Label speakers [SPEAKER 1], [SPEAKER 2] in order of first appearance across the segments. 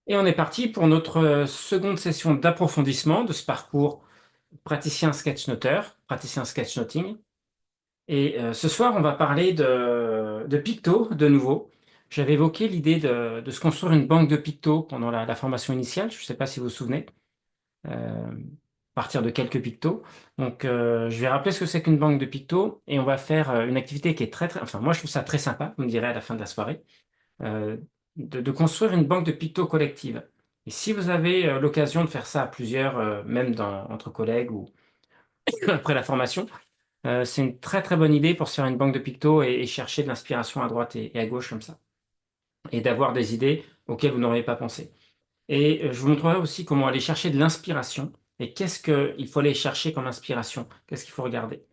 [SPEAKER 1] Et on est parti pour notre seconde session d'approfondissement de ce parcours praticien sketchnoteur, praticien sketchnoting. Et ce soir, on va parler de picto de nouveau. J'avais évoqué l'idée de se construire une banque de pictos pendant la formation initiale. Je ne sais pas si vous vous souvenez, à partir de quelques pictos. Donc, je vais rappeler ce que c'est qu'une banque de pictos et on va faire une activité qui est enfin, moi, je trouve ça très sympa, vous me direz à la fin de la soirée euh, de construire une banque de pictos collective. Et si vous avez l'occasion de faire ça à plusieurs, même entre collègues ou après la formation, c'est une très très bonne idée pour se faire une banque de pictos et chercher de l'inspiration à droite et à gauche comme ça, et d'avoir des idées auxquelles vous n'auriez pas pensé. Et je vous montrerai aussi comment aller chercher de l'inspiration et qu'est-ce qu'il faut aller chercher comme inspiration, qu'est-ce qu'il faut regarder.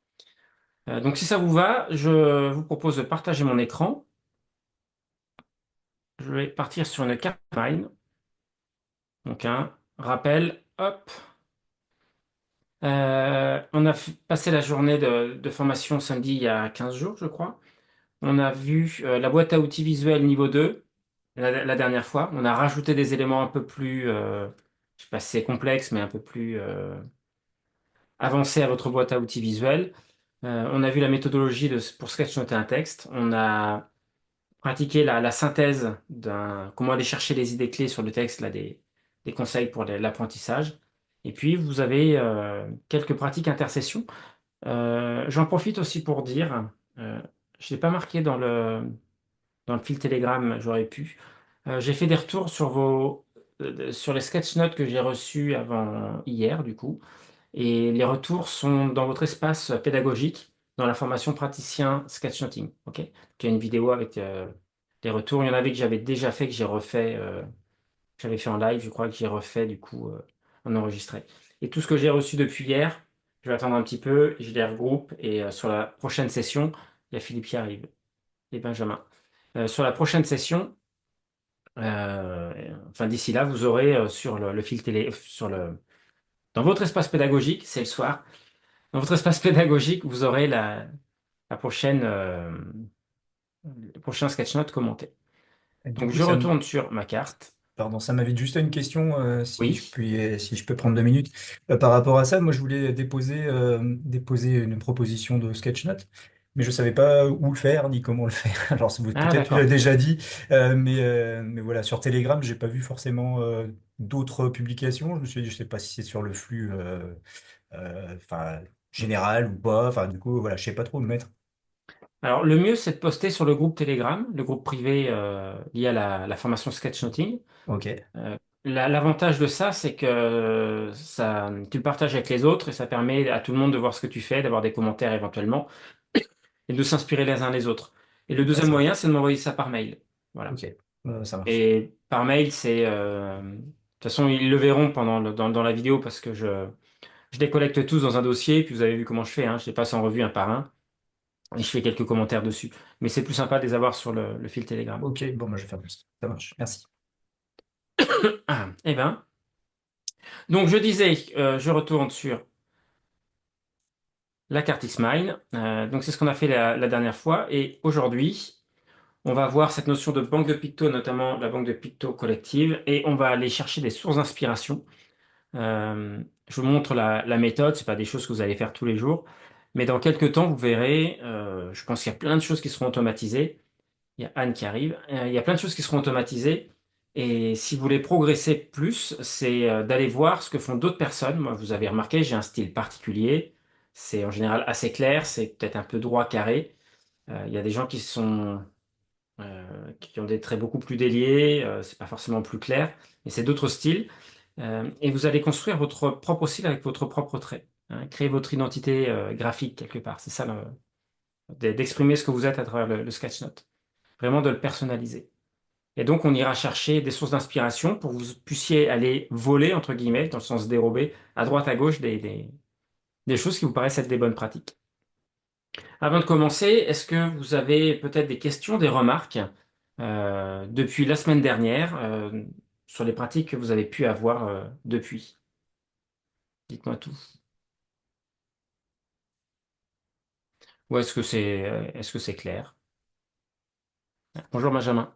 [SPEAKER 1] Donc si ça vous va, je vous propose de partager mon écran. Je vais partir sur une carte Mind. Donc un rappel, hop. On a passé la journée de formation samedi il y a 15 jours, je crois. On a vu la boîte à outils visuelle niveau 2 la dernière fois. On a rajouté des éléments un peu plus, je sais pas si c'est complexe, mais un peu plus avancés à votre boîte à outils visuelle. On a vu la méthodologie pour sketchnoter un texte. On a pratiqué la synthèse comment aller chercher les idées clés sur le texte, là, des conseils pour l'apprentissage. Et puis, vous avez quelques pratiques intercession. J'en profite aussi pour dire, je ne l'ai pas marqué dans le fil Telegram, j'aurais pu. J'ai fait des retours sur les sketch notes que j'ai reçus avant hier, du coup. Et les retours sont dans votre espace pédagogique, dans la formation praticien sketchnoting. Ok? Donc, il y a une vidéo avec les retours. Il y en avait que j'avais déjà fait, que j'ai refait, que j'avais fait en live, je crois que j'ai refait, du coup, en enregistré. Et tout ce que j'ai reçu depuis hier, je vais attendre un petit peu, je les regroupe. Et sur la prochaine session, il y a Philippe qui arrive et Benjamin. Sur la prochaine session, enfin d'ici là, vous aurez sur le fil télé, dans votre espace pédagogique, c'est le soir, dans votre espace pédagogique, vous aurez la le prochain sketchnote commenté.
[SPEAKER 2] Et du
[SPEAKER 1] Donc
[SPEAKER 2] coup,
[SPEAKER 1] je retourne sur ma carte.
[SPEAKER 2] pardon, ça m'avait juste une question,
[SPEAKER 1] Oui.
[SPEAKER 2] si je peux prendre 2 minutes. Par rapport à ça, moi, je voulais déposer une proposition de sketchnote, mais je savais pas où le faire ni comment le faire. Alors,
[SPEAKER 1] Ah
[SPEAKER 2] peut-être tu l'as
[SPEAKER 1] d'accord.
[SPEAKER 2] déjà dit, mais voilà, sur Telegram, j'ai pas vu forcément d'autres publications. Je me suis dit, je sais pas si c'est sur le flux, enfin, général ou pas. Enfin, du coup, voilà, je sais pas trop où le mettre.
[SPEAKER 1] Alors le mieux, c'est de poster sur le groupe Telegram, le groupe privé lié à la formation sketchnoting.
[SPEAKER 2] Ok,
[SPEAKER 1] Euh, L'avantage de ça, c'est que tu le partages avec les autres et ça permet à tout le monde de voir ce que tu fais, d'avoir des commentaires éventuellement et de s'inspirer les uns les autres. Et le
[SPEAKER 2] ouais,
[SPEAKER 1] deuxième
[SPEAKER 2] ça
[SPEAKER 1] moyen,
[SPEAKER 2] marche.
[SPEAKER 1] c'est de m'envoyer ça par mail. Voilà.
[SPEAKER 2] Ok, ça marche.
[SPEAKER 1] Et par mail, de toute façon, ils le verront dans la vidéo parce que je les collecte tous dans un dossier, puis vous avez vu comment je fais, hein. Je les passe en revue un par un et je fais quelques commentaires dessus. Mais c'est plus sympa de les avoir sur le fil Telegram.
[SPEAKER 2] Ok, bon, moi, je vais faire plus. Ça marche. Merci.
[SPEAKER 1] Ah, eh ben. Donc je disais, je retourne sur la carte X-Mine. Donc c'est ce qu'on a fait la dernière fois. Et aujourd'hui, on va voir cette notion de banque de pictos, notamment la banque de pictos collective, et on va aller chercher des sources d'inspiration. Je vous montre la méthode, c'est pas des choses que vous allez faire tous les jours, mais dans quelques temps, vous verrez, je pense qu'il y a plein de choses qui seront automatisées. Il y a Anne qui arrive. Il y a plein de choses qui seront automatisées. Et si vous voulez progresser plus, c'est d'aller voir ce que font d'autres personnes. Moi, vous avez remarqué, j'ai un style particulier. C'est en général assez clair, c'est peut-être un peu droit, carré. Il y a des gens qui ont des traits beaucoup plus déliés. C'est pas forcément plus clair, mais c'est d'autres styles. Et vous allez construire votre propre style avec votre propre trait, hein. Créer votre identité graphique quelque part. C'est ça, d'exprimer ce que vous êtes à travers le sketchnote. Vraiment de le personnaliser. Et donc, on ira chercher des sources d'inspiration pour que vous puissiez aller voler, entre guillemets, dans le sens dérober, à droite, à gauche, des choses qui vous paraissent être des bonnes pratiques. Avant de commencer, est-ce que vous avez peut-être des questions, des remarques depuis la semaine dernière sur les pratiques que vous avez pu avoir depuis? Dites-moi tout. Ou est-ce que c'est clair? Bonjour Benjamin.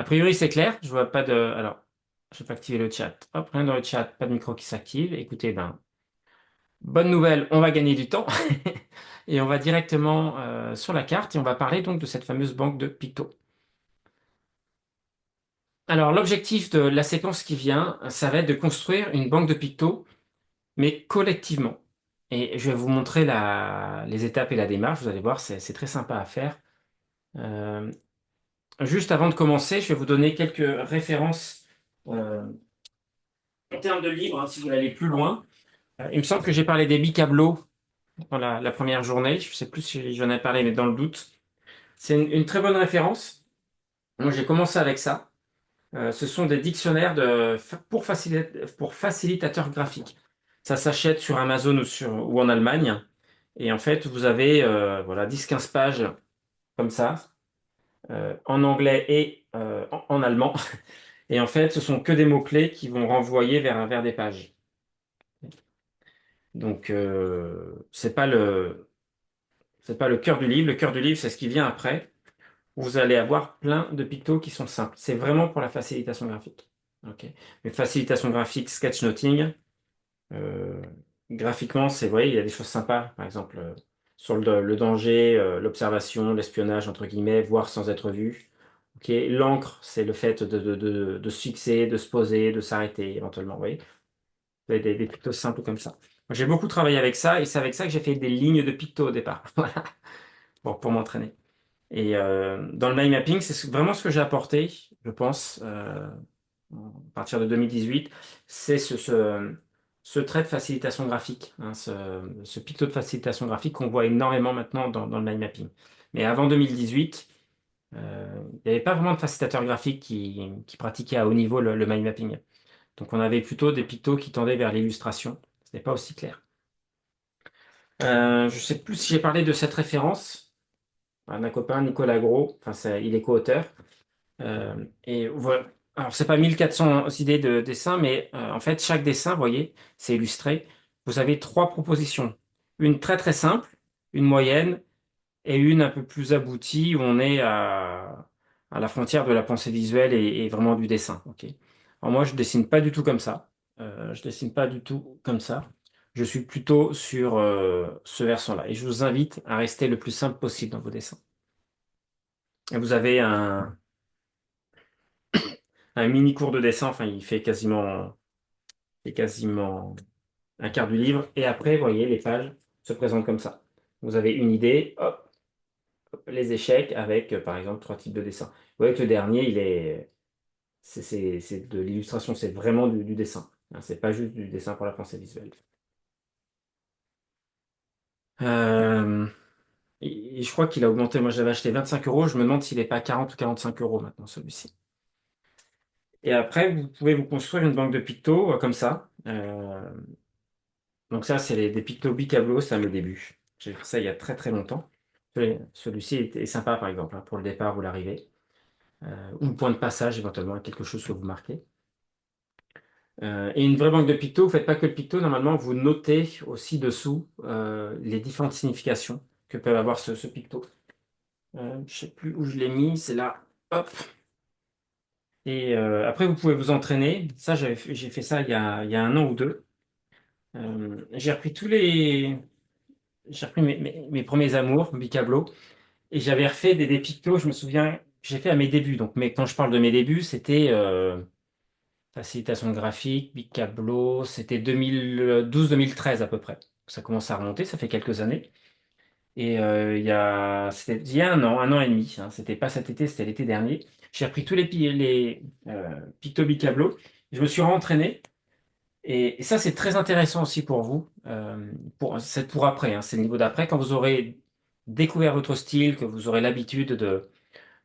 [SPEAKER 1] A priori, c'est clair. Je vois pas de. Alors, je vais activer le chat. Hop, rien dans le chat, pas de micro qui s'active. Écoutez, ben, bonne nouvelle, on va gagner du temps. Et on va directement sur la carte et on va parler donc de cette fameuse banque de Picto. Alors, l'objectif de la séquence qui vient, ça va être de construire une banque de Picto, mais collectivement. Et je vais vous montrer les étapes et la démarche. Vous allez voir, c'est très sympa à faire. Euh, Juste avant de commencer, je vais vous donner quelques références euh, en termes de livres, hein, si vous voulez aller plus loin. Il me semble que j'ai parlé des bicablos dans la première journée. Je ne sais plus si j'en ai parlé, mais dans le doute. C'est une très bonne référence. Moi, j'ai commencé avec ça. Ce sont des dictionnaires pour facilitateurs graphiques. Ça s'achète sur Amazon ou en Allemagne. Et en fait, vous avez voilà, 10-15 pages comme ça, en anglais et en allemand. Et en fait, ce sont que des mots-clés qui vont renvoyer vers des pages. Donc, c'est pas le cœur du livre. Le cœur du livre, c'est ce qui vient après. Vous allez avoir plein de pictos qui sont simples. C'est vraiment pour la facilitation graphique. Ok. Mais facilitation graphique, sketchnoting, euh, graphiquement, c'est vrai, il y a des choses sympas. Par exemple, sur le danger, l'observation, l'espionnage, entre guillemets, voir sans être vu. Ok. L'encre, c'est le fait de se fixer, de se poser, de s'arrêter éventuellement. Vous voyez? Vous avez des pictos simples comme ça. Moi, j'ai beaucoup travaillé avec ça et c'est avec ça que j'ai fait des lignes de pictos au départ. Voilà. Bon, pour m'entraîner. Et dans le mind mapping, c'est vraiment ce que j'ai apporté, je pense, à partir de 2018, c'est ce trait de facilitation graphique, hein, ce picto de facilitation graphique qu'on voit énormément maintenant dans le mind mapping. Mais avant 2018, il n'y avait pas vraiment de facilitateur graphique qui pratiquait à haut niveau le mind mapping. Donc on avait plutôt des pictos qui tendaient vers l'illustration. Ce n'est pas aussi clair. Je ne sais plus si j'ai parlé de cette référence d'un copain, Nicolas Gros, enfin, il est co-auteur. Et voilà. Alors, c'est pas 1400 idées de dessin, mais en fait, chaque dessin, vous voyez, c'est illustré. Vous avez trois propositions. Une très très simple, une moyenne et une un peu plus aboutie où on est à la frontière de la pensée visuelle et vraiment du dessin. Ok. Alors moi, je dessine pas du tout comme ça. Je dessine pas du tout comme ça. Je suis plutôt sur ce versant-là. Et je vous invite à rester le plus simple possible dans vos dessins. Et vous avez un mini cours de dessin, enfin il fait quasiment un quart du livre, et après, vous voyez, les pages se présentent comme ça. Vous avez une idée, hop, hop, les échecs avec, par exemple, trois types de dessins. Vous voyez que le dernier, c'est de l'illustration, c'est vraiment du dessin. Hein, c'est pas juste du dessin pour la pensée visuelle. Euh, et je crois qu'il a augmenté. Moi, j'avais acheté 25 euros. Je me demande s'il n'est pas à 40 ou 45 euros maintenant, celui-ci. Et après, vous pouvez vous construire une banque de pictos comme ça. Donc ça, c'est des pictos bicablos, c'est à mes débuts. J'ai fait ça il y a très très longtemps. Celui-ci est sympa, par exemple, hein, pour le départ ou l'arrivée, ou le point de passage, éventuellement, quelque chose que vous marquez. Et une vraie banque de pictos, vous faites pas que le picto, normalement, vous notez aussi dessous les différentes significations que peut avoir ce picto. Je sais plus où je l'ai mis, c'est là. Hop. Et après, vous pouvez vous entraîner. Ça, j'ai fait ça il y a un an ou deux. J'ai repris j'ai repris mes premiers amours, Bicablo, et j'avais refait des pictos, je me souviens, que j'ai fait à mes débuts. Donc, mais quand je parle de mes débuts, c'était facilitation graphique, Bicablo, c'était 2012-2013 à peu près. Ça commence à remonter, ça fait quelques années. Et c'était il y a un an et demi. Hein, c'était pas cet été, c'était l'été dernier. J'ai repris tous les pictos Bicablo. Je me suis rentraîné. Et ça, c'est très intéressant aussi pour vous. C'est pour après, hein, c'est le niveau d'après. Quand vous aurez découvert votre style, que vous aurez l'habitude de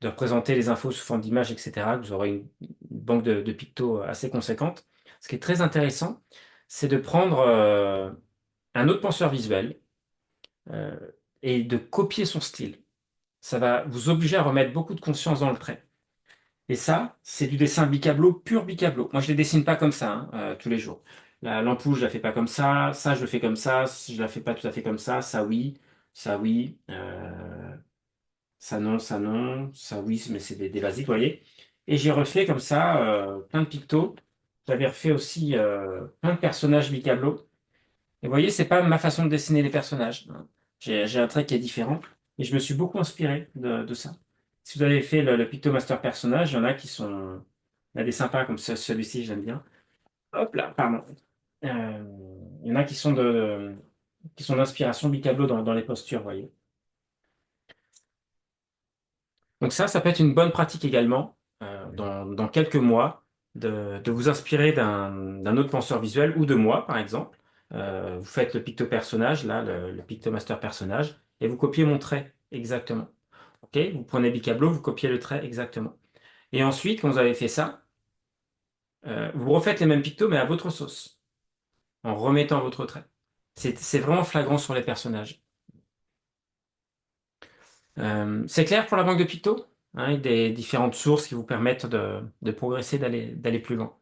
[SPEAKER 1] représenter les infos sous forme d'images, etc., que vous aurez une banque de pictos assez conséquente. Ce qui est très intéressant, c'est de prendre un autre penseur visuel euh, et de copier son style. Ça va vous obliger à remettre beaucoup de conscience dans le trait. Et ça, c'est du dessin bicablo, pur bicablo. Moi, je les dessine pas comme ça hein, tous les jours. L'ampoule, je la fais pas comme ça je le fais comme ça, je la fais pas tout à fait comme ça oui, ça non, ça non, ça oui, mais c'est des basiques, vous voyez. Et j'ai refait comme ça plein de pictos. J'avais refait aussi plein de personnages Bicablo. Et vous voyez, c'est pas ma façon de dessiner les personnages, hein. J'ai un trait qui est différent. Et je me suis beaucoup inspiré de ça. Si vous avez fait le Pictomaster personnage, il y en a qui sont... Il y a des sympas comme celui-ci, j'aime bien. Hop là, pardon. Euh, il y en a qui sont d'inspiration Bicablo dans les postures, vous voyez. Donc ça peut être une bonne pratique également, dans quelques mois, de vous inspirer d'un autre penseur visuel ou de moi, par exemple. Vous faites le picto personnage, là, le pictomaster personnage, et vous copiez mon trait exactement. OK? Vous prenez Bicablo, vous copiez le trait exactement. Et ensuite, quand vous avez fait ça, vous refaites les mêmes pictos, mais à votre sauce, en remettant votre trait. C'est vraiment flagrant sur les personnages. C'est clair pour la banque de pictos, hein, et des différentes sources qui vous permettent de progresser, d'aller plus loin.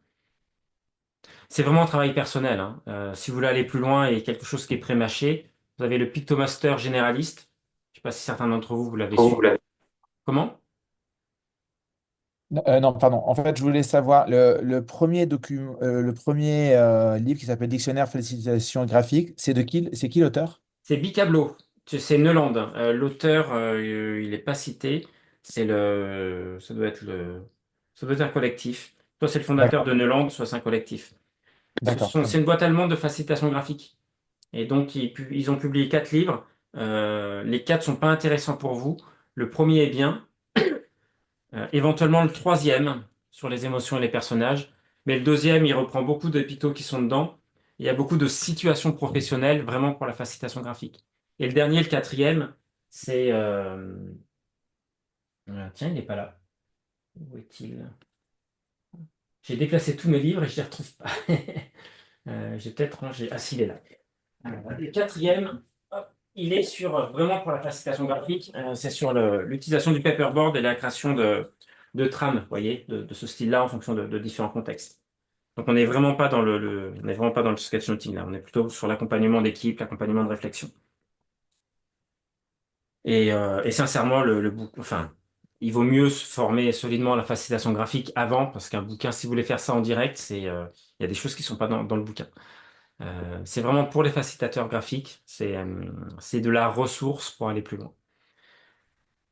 [SPEAKER 1] C'est vraiment un travail personnel, hein. Si vous voulez aller plus loin et quelque chose qui est pré-mâché, vous avez le Pictomaster généraliste. Je ne sais pas si certains d'entre vous, vous l'avez
[SPEAKER 3] Oh,
[SPEAKER 1] su. Comment?
[SPEAKER 3] Non, pardon. En fait, je voulais savoir le premier livre qui s'appelle Dictionnaire félicitations graphiques, c'est qui l'auteur?
[SPEAKER 1] C'est Bicablo. C'est Neuland. L'auteur, il n'est pas cité. Ça doit être un collectif. Soit c'est le fondateur
[SPEAKER 3] D'accord,
[SPEAKER 1] de Neuland, soit c'est un collectif.
[SPEAKER 3] d'accord, très
[SPEAKER 1] C'est
[SPEAKER 3] bien.
[SPEAKER 1] une boîte allemande de facilitation graphique. Et donc, ils ont publié 4 livres. Les 4 sont pas intéressants pour vous. Le premier est bien. Éventuellement le troisième sur les émotions et les personnages. Mais le deuxième, il reprend beaucoup de pictos qui sont dedans. Il y a beaucoup de situations professionnelles, vraiment pour la facilitation graphique. Et le dernier, le quatrième, c'est... tiens, il n'est pas là. Où est-il? J'ai déplacé tous mes livres et je ne les retrouve pas. J'ai peut-être rangé. Ah, si, il est là. Le quatrième, hop, il est sur vraiment pour la facilitation graphique. C'est sur l'utilisation du paperboard et la création de trames, vous voyez, de ce style-là en fonction de différents contextes. Donc on n'est vraiment pas dans on n'est vraiment pas dans le sketchnoting là. On est plutôt sur l'accompagnement d'équipe, l'accompagnement de réflexion. Et sincèrement, enfin, il vaut mieux se former solidement à la facilitation graphique avant, parce qu'un bouquin, si vous voulez faire ça en direct, il y a des choses qui sont pas dans le bouquin. C'est vraiment pour les facilitateurs graphiques, c'est de la ressource pour aller plus loin.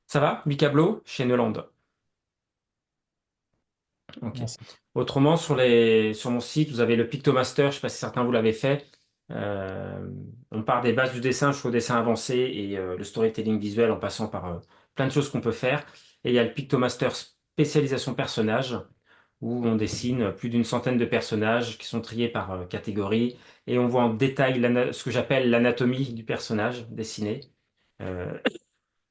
[SPEAKER 1] Ça va, Bicablo, chez Neuland. Ok.
[SPEAKER 3] Merci.
[SPEAKER 1] Autrement, sur mon site, vous avez le Pictomaster, je ne sais pas si certains vous l'avez fait. Euh, on part des bases du dessin jusqu'au dessin avancé et le storytelling visuel en passant par plein de choses qu'on peut faire. Et il y a le Pictomaster spécialisation personnage où on dessine plus d'une centaine de personnages qui sont triés par catégorie et on voit en détail ce que j'appelle l'anatomie du personnage dessiné. Euh,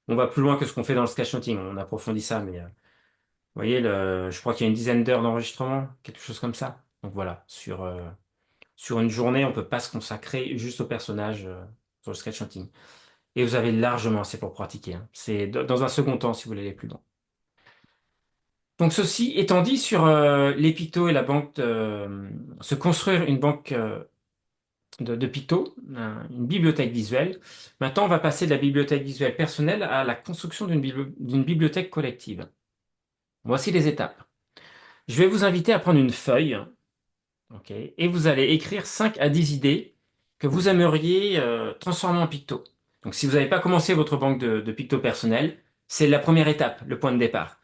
[SPEAKER 1] on va plus loin que ce qu'on fait dans le sketchnoting, on approfondit ça, mais vous voyez, je crois qu'il y a une dizaine d'heures d'enregistrement, quelque chose comme ça. Donc voilà, sur une journée, on ne peut pas se consacrer juste au personnage sur le sketchnoting. Et vous avez largement assez pour pratiquer, hein. C'est dans un second temps si vous voulez aller plus loin. Donc ceci étant dit, sur les pictos et la banque, se construire une banque de pictos, une bibliothèque visuelle. Maintenant, on va passer de la bibliothèque visuelle personnelle à la construction d'une bibliothèque collective. Voici les étapes. Je vais vous inviter à prendre une feuille. Ok. Et vous allez écrire 5 à 10 idées que vous aimeriez transformer en picto. Donc, si vous n'avez pas commencé votre banque de picto personnel, c'est la première étape, le point de départ.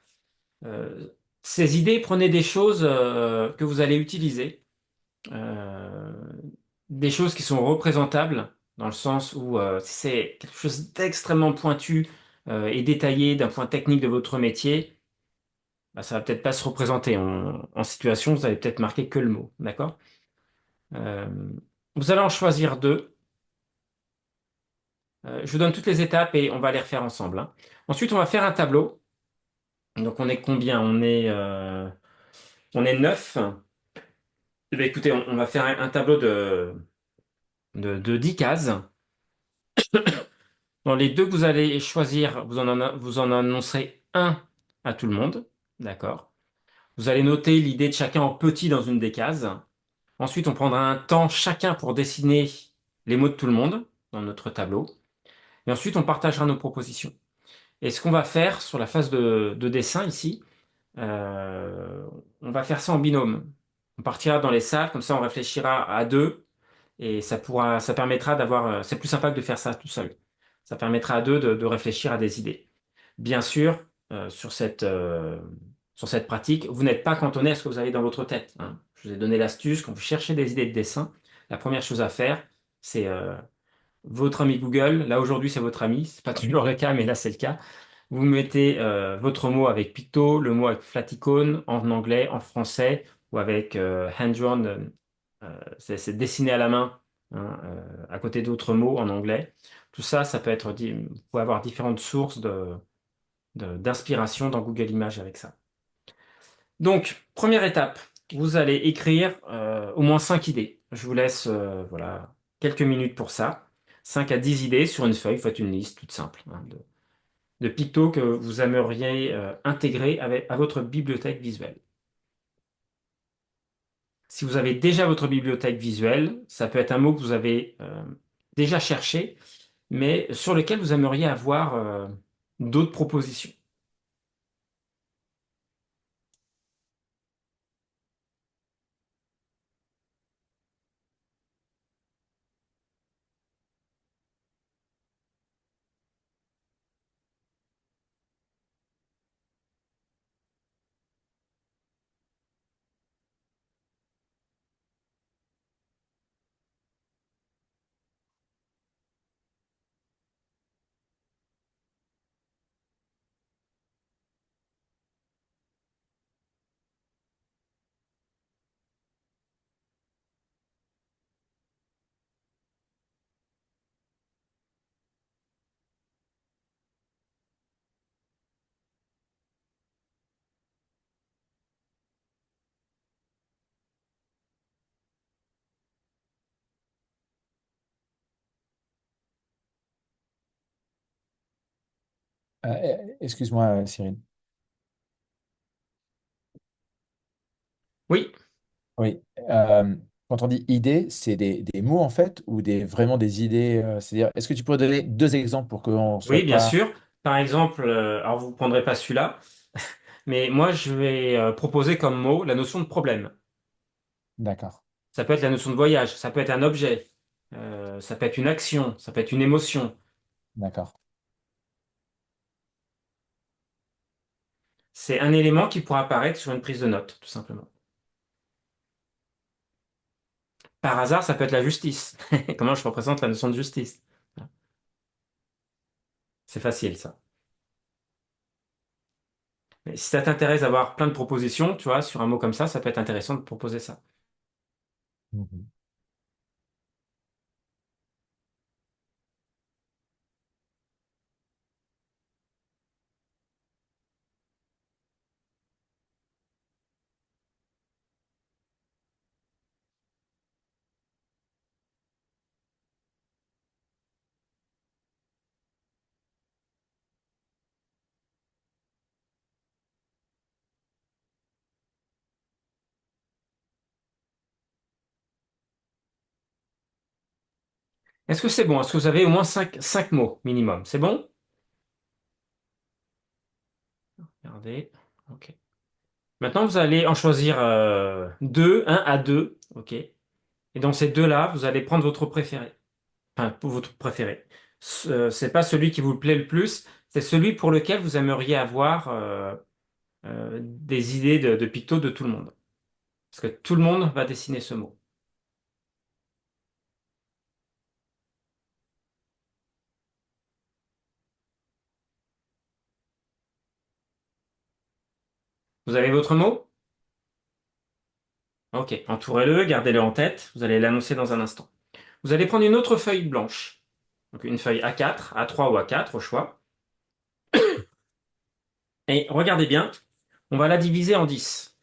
[SPEAKER 1] Euh, Ces idées, prenez des choses que vous allez utiliser, euh, des choses qui sont représentables, dans le sens où si c'est quelque chose d'extrêmement pointu et détaillé d'un point technique de votre métier, bah, ça va peut-être pas se représenter en situation, vous allez peut-être marquer que le mot, d'accord? Euh, Vous allez en choisir deux. Je vous donne toutes les étapes et on va les refaire ensemble, hein. Ensuite, on va faire un tableau. Donc, on est combien? On est 9. Eh bien, écoutez, on va faire un tableau de 10 cases. Dans les deux que vous allez choisir, vous en annoncerez un à tout le monde. D'accord? Vous allez noter l'idée de chacun en petit dans une des cases. Ensuite, on prendra un temps chacun pour dessiner les mots de tout le monde dans notre tableau. Et ensuite, on partagera nos propositions. Et ce qu'on va faire sur la phase de dessin ici, euh, on va faire ça en binôme. On partira dans les salles, comme ça on réfléchira à deux et ça permettra d'avoir, c'est plus sympa que de faire ça tout seul. Ça permettra à deux de réfléchir à des idées. Bien sûr, sur cette pratique, vous n'êtes pas cantonné à ce que vous avez dans votre tête, hein. Je vous ai donné l'astuce, quand vous cherchez des idées de dessin, la première chose à faire, c'est votre ami Google. Là aujourd'hui, c'est votre ami. C'est pas toujours le cas, mais là c'est le cas. Vous mettez votre mot avec Picto, le mot avec Flaticone en anglais, en français ou avec hand-drawn, c'est dessiné à la main, hein, à côté d'autres mots en anglais. Tout ça, ça peut être, vous pouvez avoir différentes sources d'inspiration dans Google Images avec ça. Donc, première étape, vous allez écrire au moins 5 idées. Je vous laisse voilà, quelques minutes pour ça. 5 à 10 idées sur une feuille, faites une liste toute simple, hein, de pictos que vous aimeriez intégrer à votre bibliothèque visuelle. Si vous avez déjà votre bibliothèque visuelle, ça peut être un mot que vous avez déjà cherché, mais sur lequel vous aimeriez avoir d'autres propositions.
[SPEAKER 3] Excuse-moi, Cyril.
[SPEAKER 1] Oui,
[SPEAKER 3] Oui. Quand on dit idées, c'est des mots en fait ou vraiment des idées. C'est-à-dire, est-ce que tu pourrais donner deux exemples pour qu'on ne
[SPEAKER 1] oui,
[SPEAKER 3] soit
[SPEAKER 1] bien
[SPEAKER 3] pas.
[SPEAKER 1] sûr. Par exemple, alors vous ne prendrez pas celui-là, mais moi je vais proposer comme mot la notion de problème.
[SPEAKER 3] D'accord,
[SPEAKER 1] Ça peut être la notion de voyage, ça peut être un objet, ça peut être une action, ça peut être une émotion.
[SPEAKER 3] d'accord.
[SPEAKER 1] C'est un élément qui pourra apparaître sur une prise de notes, tout simplement. Par hasard, ça peut être la justice. Comment je représente la notion de justice? C'est facile, ça. Mais si ça t'intéresse d'avoir plein de propositions, tu vois, sur un mot comme ça peut être intéressant de proposer ça.
[SPEAKER 3] Mhm.
[SPEAKER 1] Est-ce que c'est bon? Est-ce que vous avez au moins cinq mots minimum? C'est bon? Regardez. OK. Maintenant, vous allez en choisir deux, un à deux. OK. Et dans ces deux-là, vous allez prendre votre préféré. Enfin, pour votre préféré. C'est pas celui qui vous plaît le plus, c'est celui pour lequel vous aimeriez avoir des idées de pictos de tout le monde. Parce que tout le monde va dessiner ce mot. Vous avez votre mot? Ok, entourez-le, gardez-le en tête, vous allez l'annoncer dans un instant. Vous allez prendre une autre feuille blanche, donc une feuille A4, A3 ou A4 au choix, et regardez bien, on va la diviser en 10.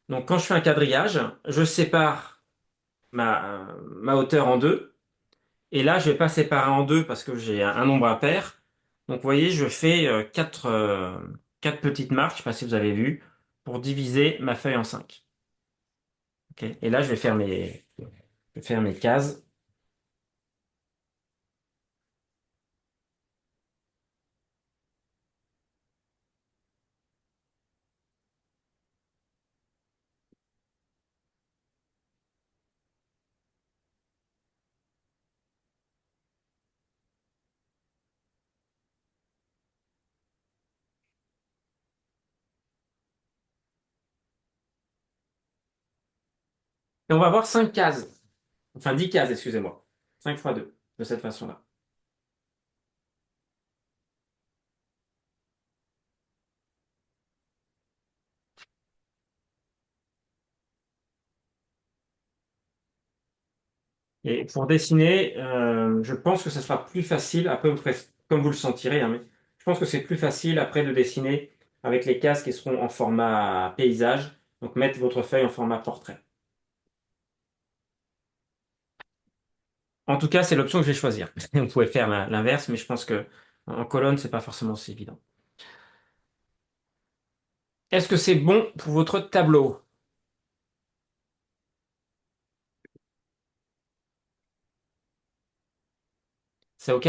[SPEAKER 1] Donc quand je fais un quadrillage, je sépare ma hauteur en deux, et là je vais pas séparer en deux parce que j'ai un nombre impair. Donc vous voyez, je fais quatre petites marques, je sais pas si vous avez vu, pour diviser ma feuille en 5. Ok. Et là je vais faire mes cases. Et on va avoir 5 cases. Enfin, 10 cases, excusez-moi. 5 fois 2, de cette façon-là. Et pour dessiner, je pense que ce sera plus facile. Après, vous ferez comme vous le sentirez, hein, mais je pense que c'est plus facile après de dessiner avec les cases qui seront en format paysage. Donc, mettre votre feuille en format portrait. En tout cas, c'est l'option que je vais choisir. Vous pouvez faire l'inverse, mais je pense que en colonne, c'est pas forcément si évident. Est-ce que c'est bon pour votre tableau? C'est OK?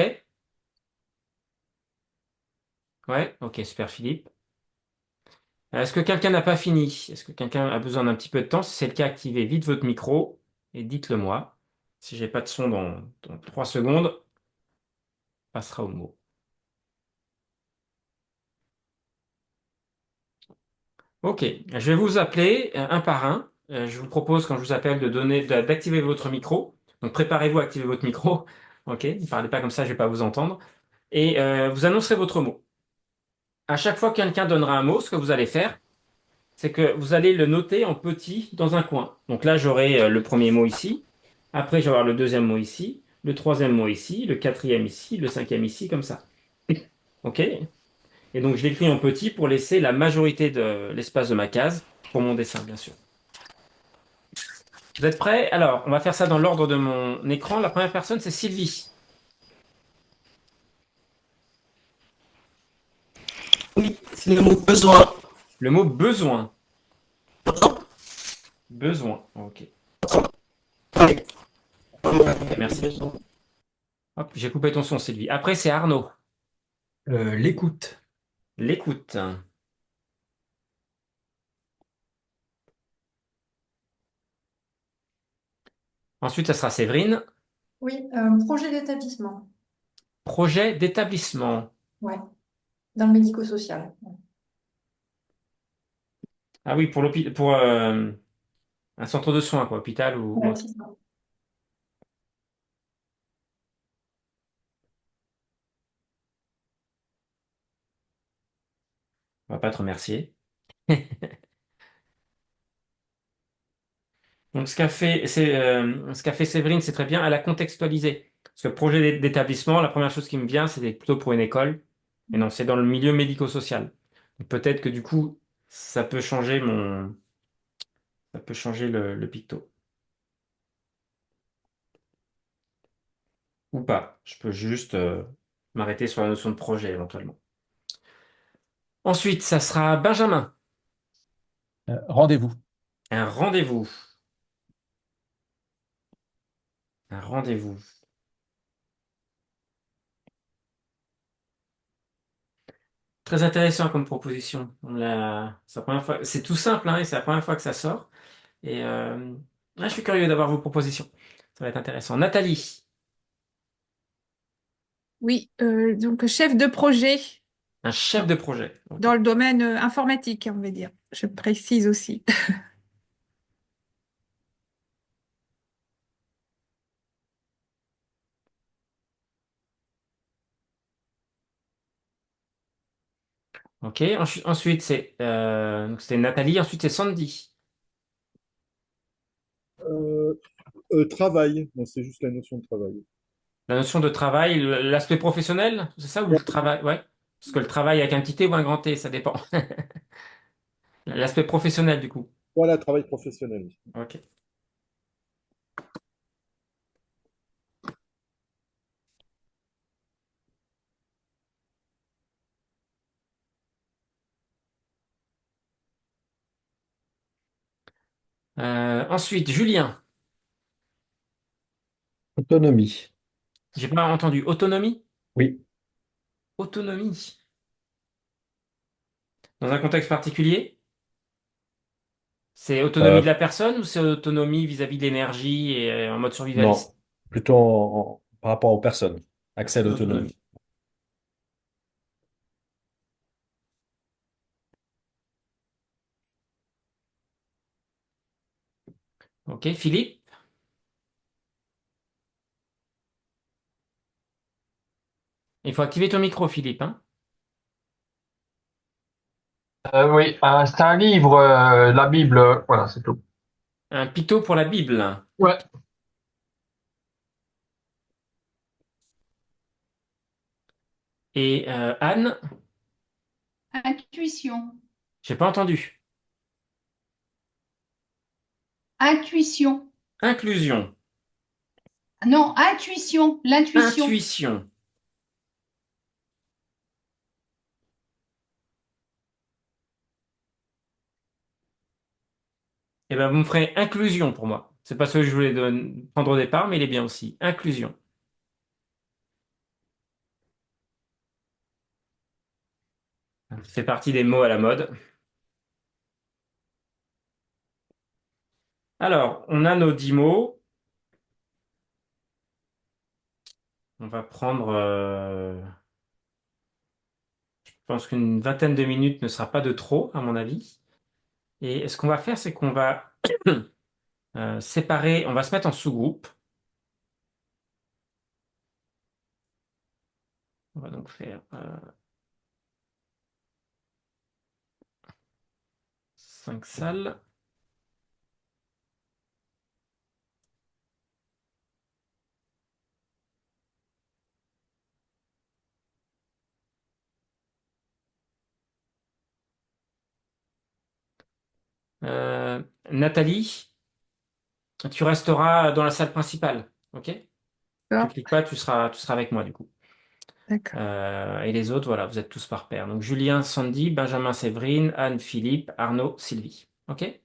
[SPEAKER 1] Ouais, OK, super Philippe. Est-ce que quelqu'un n'a pas fini? Est-ce que quelqu'un a besoin d'un petit peu de temps? Si c'est le cas, activez vite votre micro et dites-le moi. Si j'ai pas de son dans 3 secondes, on passera au mot. OK, je vais vous appeler un par un. Je vous propose, quand je vous appelle, d'activer votre micro. Donc préparez-vous à activer votre micro. OK, ne parlez pas comme ça, je vais pas vous entendre. Et vous annoncerez votre mot. À chaque fois que quelqu'un donnera un mot, ce que vous allez faire, c'est que vous allez le noter en petit dans un coin. Donc là, j'aurai le premier mot ici. Après, je vais avoir le deuxième mot ici, le troisième mot ici, le quatrième ici, le cinquième ici, comme ça. OK? Et donc, je l'écris en petit pour laisser la majorité de l'espace de ma case pour mon dessin, bien sûr. Vous êtes prêts? Alors, on va faire ça dans l'ordre de mon écran. La première personne, c'est Sylvie.
[SPEAKER 4] Oui, c'est le mot besoin.
[SPEAKER 1] Le mot besoin. Besoin. OK.
[SPEAKER 4] Ouais.
[SPEAKER 1] Merci.
[SPEAKER 4] Besoin.
[SPEAKER 1] Hop, j'ai coupé ton son, Sylvie. Après, c'est Arnaud.
[SPEAKER 2] L'écoute.
[SPEAKER 1] L'écoute. Ensuite, ça sera Séverine.
[SPEAKER 5] Oui, projet d'établissement,
[SPEAKER 1] Projet d'établissement.
[SPEAKER 5] ouais, dans le médico-social.
[SPEAKER 1] Ah oui, pour un centre de soins, quoi, hôpital ou
[SPEAKER 5] Ouais,
[SPEAKER 1] autre.
[SPEAKER 5] c'est ça.
[SPEAKER 1] On va pas te remercier. Donc, ce qu'a fait Séverine, c'est très bien. Elle a contextualisé. Parce que projet d'établissement, la première chose qui me vient, c'était plutôt pour une école. Et non, c'est dans le milieu médico-social. Donc, peut-être que du coup, ça peut changer le picto. Ou pas. Je peux juste m'arrêter sur la notion de projet éventuellement. Ensuite, ça sera Benjamin.
[SPEAKER 3] Rendez-vous.
[SPEAKER 1] Un rendez-vous. Un rendez-vous. Très intéressant comme proposition. C'est la première fois. C'est tout simple, hein, et c'est la première fois que ça sort. Et je suis curieux d'avoir vos propositions. Ça va être intéressant. Nathalie,
[SPEAKER 6] Oui, donc chef de projet
[SPEAKER 1] un chef de projet. Ok.
[SPEAKER 6] dans le domaine informatique, on va dire. Je précise aussi.
[SPEAKER 1] Ok. Ensuite, donc c'était Nathalie. Ensuite, c'est Sandy.
[SPEAKER 7] Euh, travail, non, c'est juste la notion de travail.
[SPEAKER 1] La notion de travail, l'aspect professionnel, c'est ça ou le
[SPEAKER 7] Ouais,
[SPEAKER 1] travail? Ouais. Parce que le travail avec un petit T ou un grand T, ça dépend. L'aspect professionnel, du coup.
[SPEAKER 7] voilà, travail professionnel.
[SPEAKER 1] Ok. Ensuite, Julien.
[SPEAKER 8] Autonomie.
[SPEAKER 1] J'ai pas entendu. Autonomie?
[SPEAKER 8] Oui.
[SPEAKER 1] Autonomie. Dans un contexte particulier? C'est autonomie
[SPEAKER 8] Euh,
[SPEAKER 1] de la personne ou c'est autonomie vis-à-vis de l'énergie et en mode
[SPEAKER 8] non,
[SPEAKER 1] survivaliste?
[SPEAKER 8] plutôt par rapport aux personnes. Accès à l'autonomie.
[SPEAKER 1] Ok, Philippe? Il faut activer ton micro, Philippe, hein.
[SPEAKER 9] Oui, c'est un livre, la Bible, voilà, c'est tout.
[SPEAKER 1] Un picto pour la Bible.
[SPEAKER 9] Ouais.
[SPEAKER 1] Et Anne,
[SPEAKER 10] Intuition.
[SPEAKER 1] j'ai pas entendu.
[SPEAKER 10] Intuition.
[SPEAKER 1] Inclusion,
[SPEAKER 10] Non, intuition. L'intuition.
[SPEAKER 1] intuition. Eh ben, vous me ferez inclusion pour moi. C'est pas ce que je voulais prendre au départ, mais il est bien aussi. Inclusion. C'est partie des mots à la mode. Alors, on a nos 10 mots. On va prendre, je pense qu'une vingtaine de minutes ne sera pas de trop, à mon avis. Et ce qu'on va faire, c'est qu'on va séparer, on va se mettre en sous-groupe. On va donc faire 5 salles. Nathalie, tu resteras dans la salle principale, ok? Tu
[SPEAKER 6] D'accord.
[SPEAKER 1] cliques pas, tu seras avec moi du coup.
[SPEAKER 6] D'accord.
[SPEAKER 1] Et les autres, voilà, vous êtes tous par paire. Donc Julien, Sandy, Benjamin, Séverine, Anne, Philippe, Arnaud, Sylvie. Ok?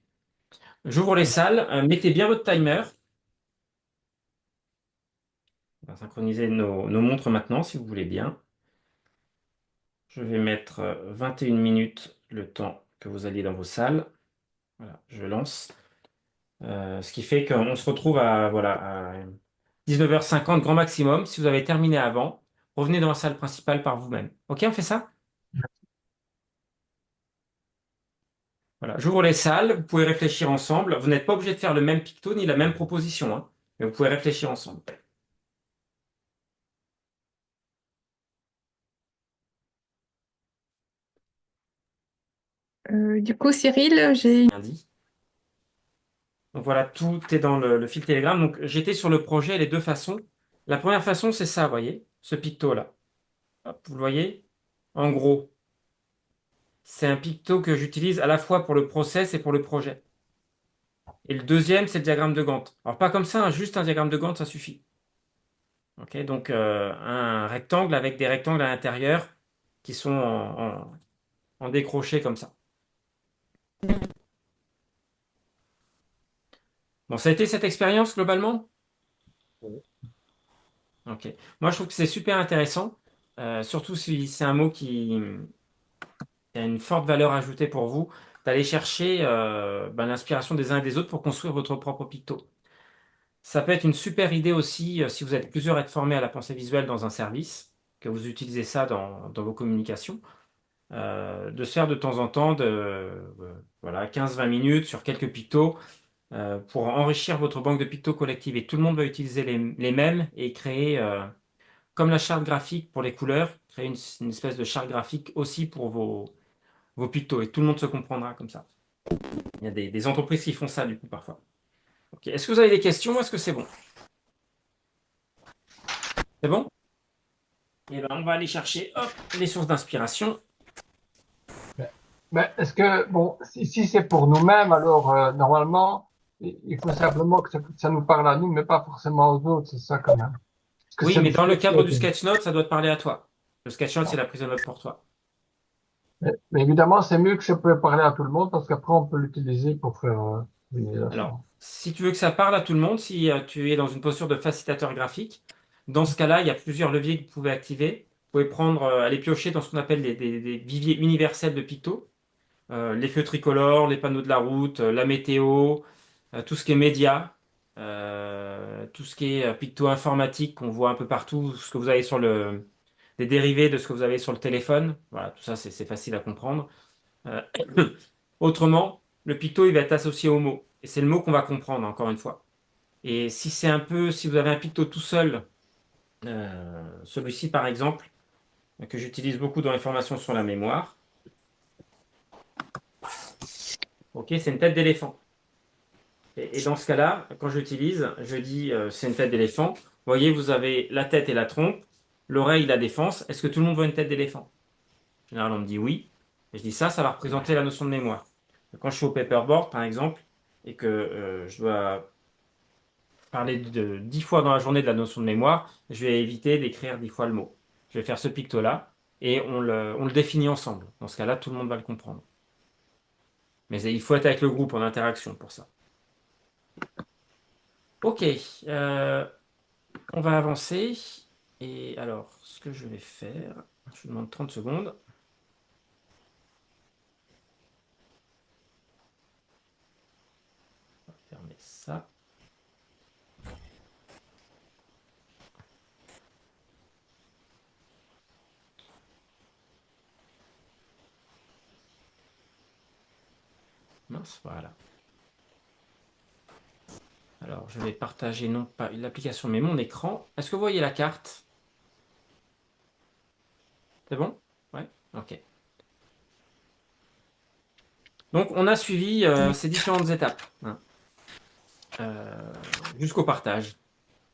[SPEAKER 1] J'ouvre les salles. Mettez bien votre timer. On va synchroniser nos montres maintenant, si vous voulez bien. Je vais mettre 21 minutes le temps que vous alliez dans vos salles. Voilà, je lance. Ce qui fait qu'on se retrouve à 19h50 grand maximum. Si vous avez terminé avant, revenez dans la salle principale par vous-même. Ok, on fait ça? Voilà, j'ouvre les salles, vous pouvez réfléchir ensemble. Vous n'êtes pas obligé de faire le même picto ni la même proposition, hein, mais vous pouvez réfléchir ensemble.
[SPEAKER 6] Du coup, Cyril, j'ai une...
[SPEAKER 1] Bien dit. Donc voilà, tout est dans le fil Telegram. Donc j'étais sur le projet les deux façons. La première façon, c'est ça, vous voyez, ce picto-là. Hop, vous le voyez? En gros, c'est un picto que j'utilise à la fois pour le process et pour le projet. Et le deuxième, c'est le diagramme de Gantt. Alors pas comme ça, hein, juste un diagramme de Gantt, ça suffit. Ok, donc un rectangle avec des rectangles à l'intérieur qui sont en décroché comme ça. Bon, ça a été cette expérience globalement?
[SPEAKER 7] Ouais.
[SPEAKER 1] Ok. Moi, je trouve que c'est super intéressant, surtout si c'est un mot qui a une forte valeur ajoutée pour vous, d'aller chercher l'inspiration des uns et des autres pour construire votre propre picto. Ça peut être une super idée aussi si vous êtes plusieurs à être formés à la pensée visuelle dans un service, que vous utilisez ça dans vos communications, de se faire de temps en temps voilà, 15-20 minutes sur quelques pictos pour enrichir votre banque de pictos collective. Et tout le monde va utiliser les mêmes et créer, comme la charte graphique pour les couleurs, créer une espèce de charte graphique aussi pour vos pictos. Et tout le monde se comprendra comme ça. Il y a des entreprises qui font ça du coup parfois. Ok. Est-ce que vous avez des questions? Est-ce que c'est bon? C'est bon? Eh ben, on va aller chercher hop, les sources d'inspiration.
[SPEAKER 9] Mais est-ce que, bon, si c'est pour nous-mêmes, alors normalement, il faut simplement que ça nous parle à nous, mais pas forcément aux autres, c'est ça quand même. Parce que
[SPEAKER 1] Oui,
[SPEAKER 9] c'est
[SPEAKER 1] mais
[SPEAKER 9] le
[SPEAKER 1] dans le
[SPEAKER 9] sketch
[SPEAKER 1] cadre du
[SPEAKER 9] noting.
[SPEAKER 1] sketch note, ça doit te parler à toi. Le sketch note, c'est la prise de note pour toi.
[SPEAKER 9] Mais évidemment, c'est mieux que ça peut parler à tout le monde parce qu'après, on peut l'utiliser pour faire une
[SPEAKER 1] Alors,
[SPEAKER 9] illustration.
[SPEAKER 1] si tu veux que ça parle à tout le monde, si tu es dans une posture de facilitateur graphique, dans ce cas-là, il y a plusieurs leviers que vous pouvez activer. Vous pouvez prendre, aller piocher dans ce qu'on appelle des viviers universels de picto. Les feux tricolores, les panneaux de la route, la météo, tout ce qui est média, tout ce qui est picto informatique qu'on voit un peu partout, ce que vous avez des dérivés de ce que vous avez sur le téléphone. Voilà, tout ça, c'est facile à comprendre. Euh, Autrement, le picto, il va être associé au mot. Et c'est le mot qu'on va comprendre, encore une fois. Et si vous avez un picto tout seul, celui-ci par exemple, que j'utilise beaucoup dans les formations sur la mémoire, ok, c'est une tête d'éléphant. Et dans ce cas-là, quand j'utilise, je dis c'est une tête d'éléphant. Vous voyez, vous avez la tête et la trompe, l'oreille, la défense. Est-ce que tout le monde voit une tête d'éléphant? En général, on me dit oui. Et je dis ça va représenter la notion de mémoire. Quand je suis au paperboard, par exemple, et que je dois parler de 10 fois dans la journée de la notion de mémoire, je vais éviter d'écrire 10 fois le mot. Je vais faire ce picto-là et on le définit ensemble. Dans ce cas-là, tout le monde va le comprendre. Mais il faut être avec le groupe en interaction pour ça. Ok, on va avancer. Et alors, ce que je vais faire, je vous demande 30 secondes. On va fermer ça. Mince, voilà. Alors, je vais partager non pas l'application, mais mon écran. Est-ce que vous voyez la carte? C'est bon? Ouais? Ok. Donc, on a suivi ces différentes étapes, hein, jusqu'au partage.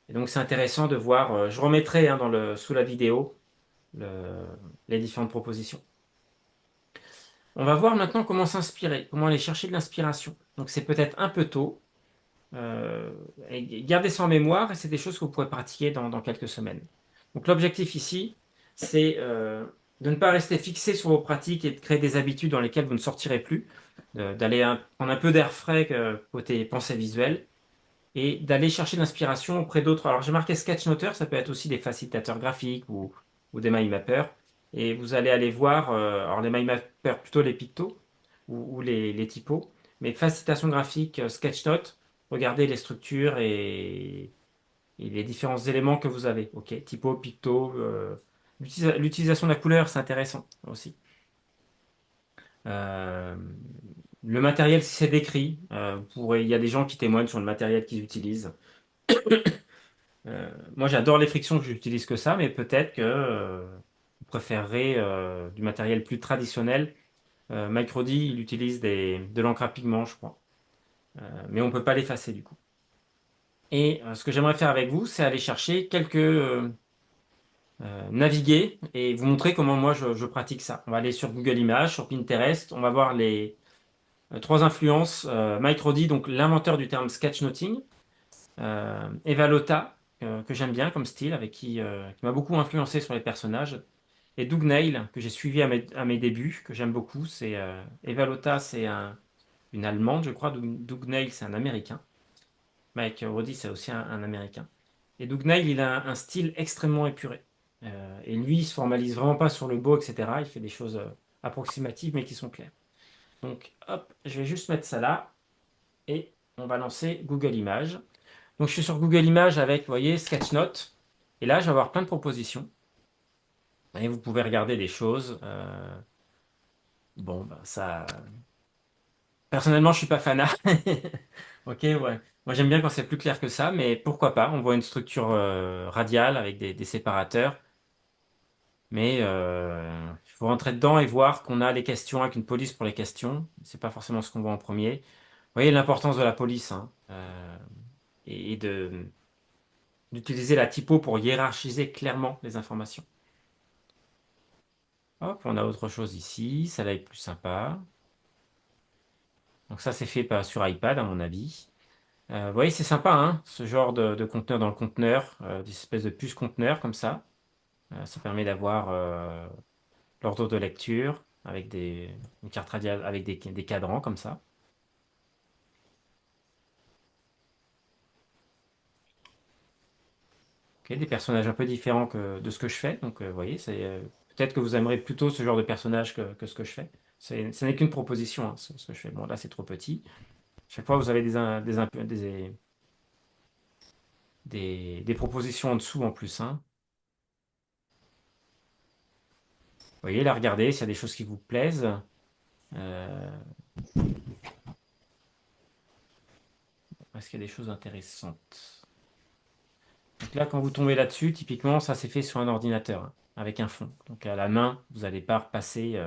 [SPEAKER 1] Et donc, c'est intéressant de voir. Je remettrai hein, sous la vidéo les différentes propositions. On va voir maintenant comment s'inspirer, comment aller chercher de l'inspiration. Donc, c'est peut-être un peu tôt. Et gardez ça en mémoire et c'est des choses que vous pourrez pratiquer dans quelques semaines. Donc, l'objectif ici, c'est de ne pas rester fixé sur vos pratiques et de créer des habitudes dans lesquelles vous ne sortirez plus, d'aller prendre un peu d'air frais côté pensée visuelle et d'aller chercher de l'inspiration auprès d'autres. Alors j'ai marqué sketchnoter, ça peut être aussi des facilitateurs graphiques ou des mindmappers. Et vous allez aller voir, alors les mindmappers plutôt les pictos ou les typos, mais facilitation graphique, sketchnote, regardez les structures et les différents éléments que vous avez. Ok, typo, picto, l'utilisation de la couleur, c'est intéressant aussi. Euh, le matériel, si c'est décrit, il y a des gens qui témoignent sur le matériel qu'ils utilisent. Moi, j'adore les frictions, je n'utilise que ça, mais peut-être que vous préférerez du matériel plus traditionnel. Microdi, il utilise de l'encre à pigment, je crois. Mais on ne peut pas l'effacer du coup. Et ce que j'aimerais faire avec vous, c'est aller chercher naviguer et vous montrer comment moi je pratique ça. On va aller sur Google Images, sur Pinterest, on va voir les trois influences. Mike Roddy, donc l'inventeur du terme sketchnoting. Eva Lotta, que j'aime bien comme style, qui m'a beaucoup influencé sur les personnages. Et Doug Neil, que j'ai suivi à mes débuts, que j'aime beaucoup. Eva Lotta, c'est une Allemande, je crois. Doug Neil, c'est un Américain. Mike Roddy, c'est aussi un Américain. Et Doug Neil, il a un style extrêmement épuré. Et lui, il se formalise vraiment pas sur le beau, etc. Il fait des choses approximatives, mais qui sont claires. Donc, hop, je vais juste mettre ça là. Et on va lancer Google Images. Donc, je suis sur Google Images avec, vous voyez, Sketchnote. Et là, je vais avoir plein de propositions. Et vous pouvez regarder des choses. Bon, ben, ça. Personnellement, je suis pas fanat. Ok, ouais. Moi, j'aime bien quand c'est plus clair que ça, mais pourquoi pas? On voit une structure radiale avec des séparateurs. Mais il faut rentrer dedans et voir qu'on a les questions avec une police pour les questions. C'est pas forcément ce qu'on voit en premier. Vous voyez l'importance de la police, hein, et d'utiliser la typo pour hiérarchiser clairement les informations. Hop, on a autre chose ici. Ça va être plus sympa. Donc ça, c'est fait sur iPad, à mon avis. Vous voyez, c'est sympa, hein, ce genre de conteneur dans le conteneur, des espèces de puces conteneurs comme ça. Ça permet d'avoir l'ordre de lecture avec une carte radiale avec des cadrans comme ça. Ok, des personnages un peu différents de ce que je fais. Donc, vous voyez, peut-être que vous aimerez plutôt ce genre de personnage que ce que je fais. Ce n'est qu'une proposition, hein, ce que je fais. Bon, là, c'est trop petit. Chaque fois, vous avez des propositions en dessous en plus, hein. Vous voyez, là, regardez s'il y a des choses qui vous plaisent. Euh, Est-ce qu'il y a des choses intéressantes? Donc là, quand vous tombez là-dessus, typiquement, ça s'est fait sur un ordinateur, hein, avec un fond. Donc à la main, vous n'allez pas repasser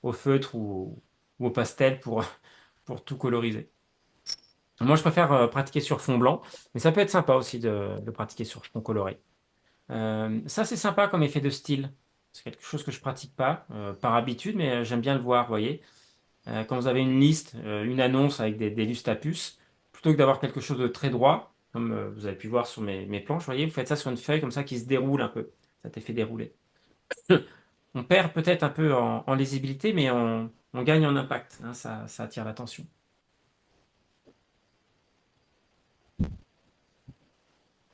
[SPEAKER 1] au feutre ou au pastel pour tout coloriser. Moi, je préfère pratiquer sur fond blanc, mais ça peut être sympa aussi de pratiquer sur fond coloré. Ça, c'est sympa comme effet de style. C'est quelque chose que je pratique pas par habitude, mais j'aime bien le voir, vous voyez. Quand vous avez une liste, une annonce avec des listes à puces, plutôt que d'avoir quelque chose de très droit, comme vous avez pu voir sur mes planches, vous voyez, vous faites ça sur une feuille comme ça qui se déroule un peu. Ça t'est fait dérouler. On perd peut-être un peu en lisibilité, mais on gagne en impact, hein, ça attire l'attention.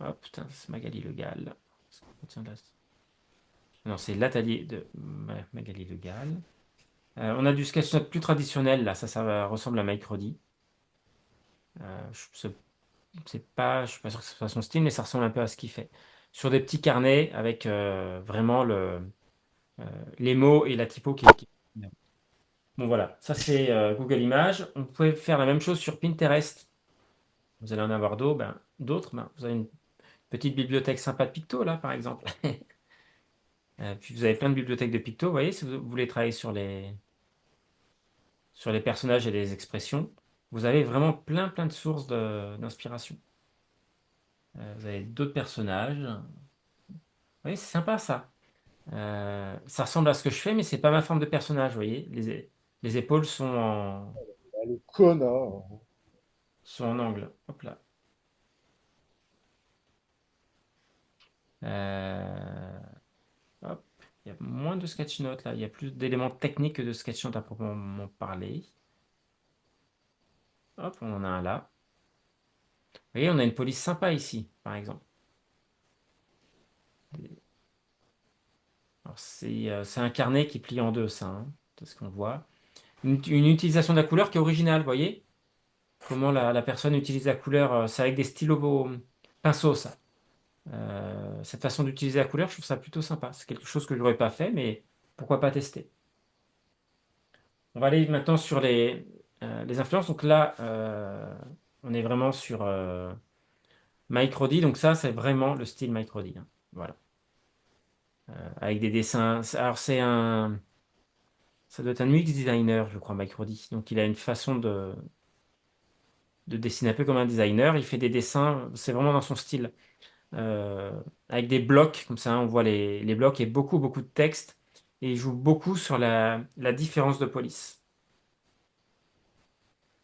[SPEAKER 1] Hop, putain, c'est Magali Le Gall. Tiens, là, non, c'est l'atelier de Magali Le Gall. On a du sketchnote plus traditionnel, là, ça ressemble à Mike Roddy. Je suis pas sûr que ce soit son style, mais ça ressemble un peu à ce qu'il fait. Sur des petits carnets avec vraiment euh, les mots et la typo qui. Bon, voilà, ça c'est Google Images. On peut faire la même chose sur Pinterest. Vous allez en avoir d'autres. Vous avez une petite bibliothèque sympa de picto, là, par exemple. Puis vous avez plein de bibliothèques de picto. Vous voyez, si vous voulez travailler sur les personnages et les expressions, vous avez vraiment plein de sources d'inspiration. Vous avez d'autres personnages. Oui, c'est sympa ça. Ça ressemble à ce que je fais, mais c'est pas ma forme de personnage, vous voyez. Les épaules
[SPEAKER 7] Ah, le connard.
[SPEAKER 1] sont en angle. Hop là. Euh, hop. Il y a moins de sketch notes là. Il y a plus d'éléments techniques que de sketch notes à proprement parler. Hop, on en a un là. Vous voyez, on a une police sympa ici, par exemple. Alors, c'est un carnet qui plie en deux, ça, hein. C'est ce qu'on voit. Une utilisation de la couleur qui est originale, vous voyez? Comment la personne utilise la couleur. C'est avec des stylos pinceaux, ça. Cette façon d'utiliser la couleur, je trouve ça plutôt sympa. C'est quelque chose que je n'aurais pas fait, mais pourquoi pas tester. On va aller maintenant sur les influences. Donc là, on est vraiment sur Mike Roddy. Donc ça, c'est vraiment le style Mike Roddy, hein. Voilà. Avec des dessins. Alors ça doit être un UX designer, je crois, Mike Roddy. Donc il a une façon de dessiner un peu comme un designer. Il fait des dessins, c'est vraiment dans son style. euh, Avec des blocs, comme ça, on voit les blocs et beaucoup de texte. Et il joue beaucoup sur la différence de police.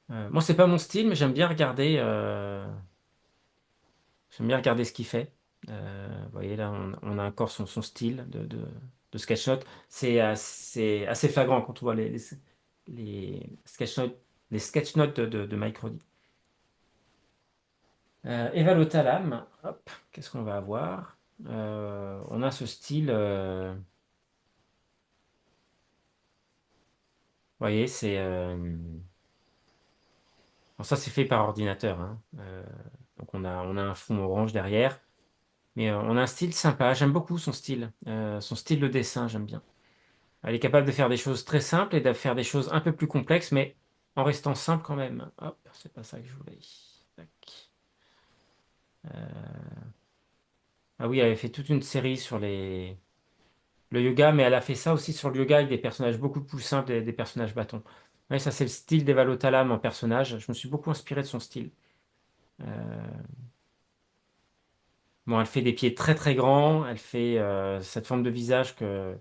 [SPEAKER 1] Moi, c'est pas mon style, mais j'aime bien regarder ce qu'il fait. Vous voyez, là, on a encore son style de sketch note. C'est assez flagrant quand on voit les sketch notes, de Mike Roddy. Eva Lotalam, hop, qu'est-ce qu'on va avoir? On a ce style. Vous voyez, bon, ça c'est fait par ordinateur, hein. Donc on a un fond orange derrière, mais on a un style sympa. J'aime beaucoup son style de dessin, j'aime bien. Elle est capable de faire des choses très simples et de faire des choses un peu plus complexes, mais en restant simple quand même. Hop, c'est pas ça que je voulais. Tac. Ah oui, elle avait fait toute une série sur le yoga, mais elle a fait ça aussi sur le yoga avec des personnages beaucoup plus simples, des personnages bâtons. Ouais, ça c'est le style d'Eva Lotalam en personnage. Je me suis beaucoup inspiré de son style. Euh, Bon, elle fait des pieds très grands, elle fait cette forme de visage que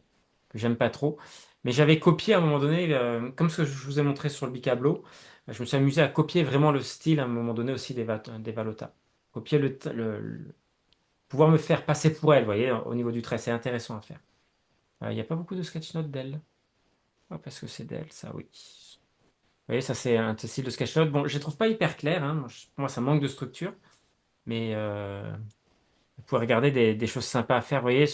[SPEAKER 1] j'aime pas trop. Mais j'avais copié à un moment donné, comme ce que je vous ai montré sur le Bicablo, je me suis amusé à copier vraiment le style à un moment donné aussi des Valota. Copier pouvoir me faire passer pour elle, vous voyez, au niveau du trait, c'est intéressant à faire. Il n'y a pas beaucoup de sketch notes d'elle. Ah, parce que c'est d'elle, ça, oui. Vous voyez, ça c'est un style de sketch note. Bon, je les trouve pas hyper clairs, hein. Pour moi, ça manque de structure. Mais vous pouvez regarder des choses sympas à faire. Vous voyez,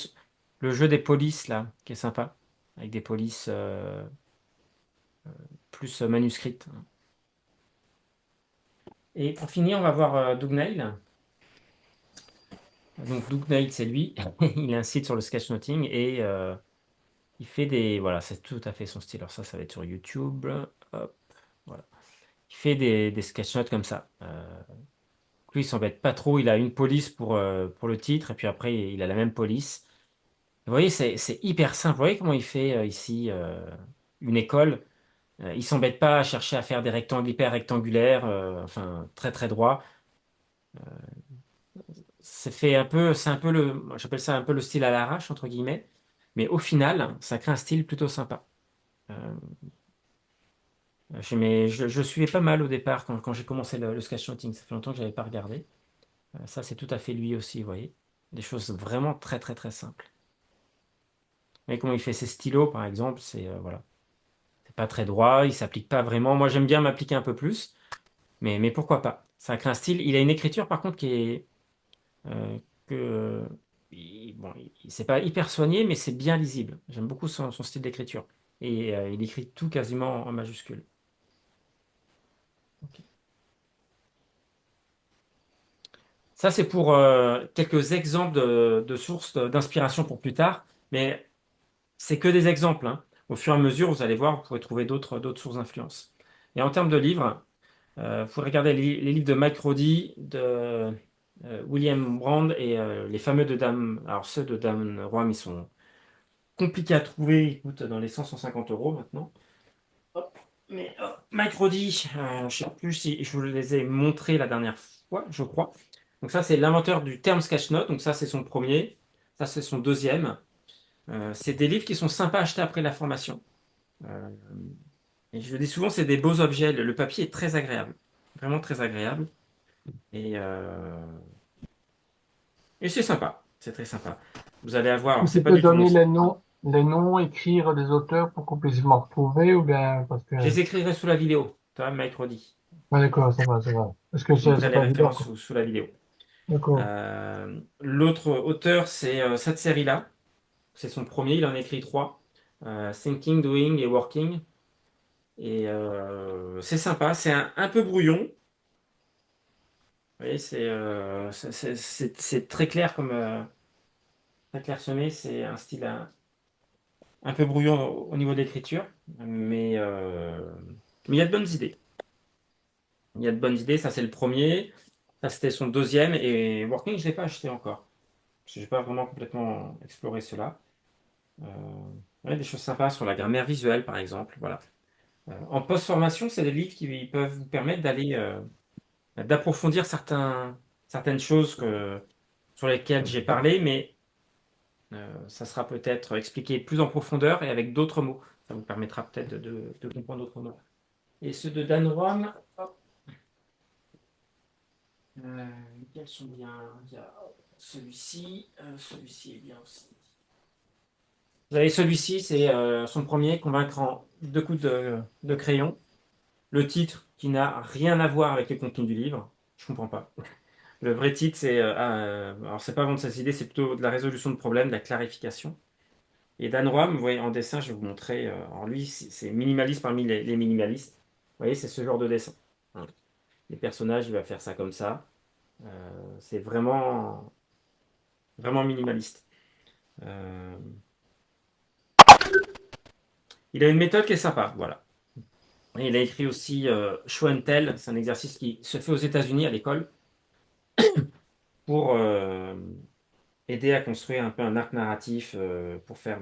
[SPEAKER 1] le jeu des polices, là, qui est sympa, avec des polices plus manuscrites. Et pour finir, on va voir Doug Nail. Donc, Doug Nail, c'est lui. Il a un site sur le sketchnoting et il fait des. Voilà, c'est tout à fait son style. Alors, ça va être sur YouTube. Hop, voilà. Il fait des sketchnotes comme ça. lui, il s'embête pas trop. Il a une police pour le titre, et puis après, il a la même police. Vous voyez, c'est hyper simple. Vous voyez comment il fait ici une école. Il s'embête pas à chercher à faire des rectangles hyper rectangulaires, enfin très très droits. C'est un peu moi, j'appelle ça un peu le style à l'arrache entre guillemets. Mais au final, ça crée un style plutôt sympa. Euh, je suivais pas mal au départ quand j'ai commencé le sketchnoting. Ça fait longtemps que j'avais pas regardé. Ça, c'est tout à fait lui aussi, vous voyez. Des choses vraiment très très très simples. Et comment il fait ses stylos, par exemple, voilà, c'est pas très droit, il s'applique pas vraiment. Moi, j'aime bien m'appliquer un peu plus, mais pourquoi pas? Ça crée un style. Il a une écriture, par contre, qui est euh, que bon, c'est pas hyper soigné, mais c'est bien lisible. J'aime beaucoup son style d'écriture. Et il écrit tout quasiment en majuscule. Ok. Ça, c'est pour quelques exemples de sources d'inspiration pour plus tard, mais c'est que des exemples, hein. Au fur et à mesure, vous allez voir, vous pourrez trouver d'autres sources d'influence. Et en termes de livres, vous pouvez regarder les livres de Mike Roddy, de William Brand et les fameux de Dame. Alors ceux de Dame Roam, ils sont compliqués à trouver, ils coûtent dans les 100-150 € maintenant. Hop. Mais Mike Roddy, je ne sais plus si je vous les ai montrés la dernière fois, je crois. Donc ça, c'est l'inventeur du terme sketchnote. Donc ça, c'est son premier. Ça, c'est son deuxième. C'est des livres qui sont sympas à acheter après la formation. Euh, et je le dis souvent, c'est des beaux objets. Le papier est très agréable, vraiment très agréable. Et, euh, et c'est sympa, c'est très sympa. Vous allez avoir, alors c'est
[SPEAKER 9] Tu
[SPEAKER 1] pas
[SPEAKER 9] peux
[SPEAKER 1] du tout mon
[SPEAKER 9] donner
[SPEAKER 1] style.
[SPEAKER 9] les noms, écrire des auteurs pour qu'on puisse m'en retrouver ou bien parce que.
[SPEAKER 1] Je les écrirai sous la vidéo. Tu vois, Mike Roddy.
[SPEAKER 9] Ouais, d'accord, ça va, ça va. Parce que
[SPEAKER 1] Je mettrai
[SPEAKER 9] c'est
[SPEAKER 1] les
[SPEAKER 9] pas évident,
[SPEAKER 1] références
[SPEAKER 9] quoi.
[SPEAKER 1] sous la vidéo.
[SPEAKER 9] D'accord.
[SPEAKER 1] L'autre auteur, c'est cette série-là. C'est son premier, il en a écrit trois. Thinking, Doing et Working. Et c'est sympa, c'est un peu brouillon. Vous voyez, c'est très clair comme très clairsemé. C'est un style un peu brouillon au niveau de l'écriture, mais il y a de bonnes idées. Il y a de bonnes idées. Ça, c'est le premier. Ça, c'était son deuxième. Et Working, je ne l'ai pas acheté encore. Parce que je n'ai pas vraiment complètement exploré cela. Euh, ouais, des choses sympas sur la grammaire visuelle, par exemple. Voilà. En post-formation, c'est des livres qui peuvent vous permettre d'approfondir certaines choses sur lesquelles j'ai parlé, mais ça sera peut-être expliqué plus en profondeur et avec d'autres mots. Ça vous permettra peut-être de comprendre d'autres mots. Et ceux de Dan Roam, hop, lesquels sont bien? Il y a celui-ci est bien aussi. Vous avez celui-ci, c'est son premier, Convaincre en deux coups de crayon. Le titre qui n'a rien à voir avec le contenu du livre. Je comprends pas. Le vrai titre, alors c'est pas vendre ses idées, c'est plutôt de la résolution de problèmes, de la clarification. Et Dan Roam, vous voyez, en dessin, je vais vous montrer. Alors lui, c'est minimaliste parmi les minimalistes. Vous voyez, c'est ce genre de dessin. Hein. Les personnages, il va faire ça comme ça. C'est vraiment, vraiment minimaliste. Euh, il a une méthode qui est sympa, voilà. Et il a écrit aussi Show and Tell. C'est un exercice qui se fait aux États-Unis à l'école pour aider à construire un peu un arc narratif pour faire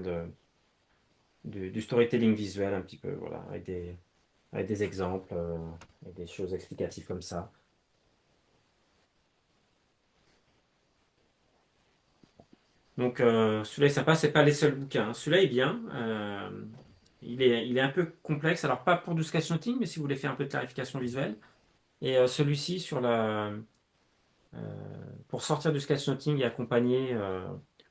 [SPEAKER 1] du storytelling visuel un petit peu, voilà, avec des exemples, et des choses explicatives comme ça. Donc celui-là est sympa, c'est pas les seuls bouquins, hein. Celui-là est bien. Il est un peu complexe, alors pas pour du sketchnoting, mais si vous voulez faire un peu de clarification visuelle. Et celui-ci pour sortir du sketchnoting et accompagner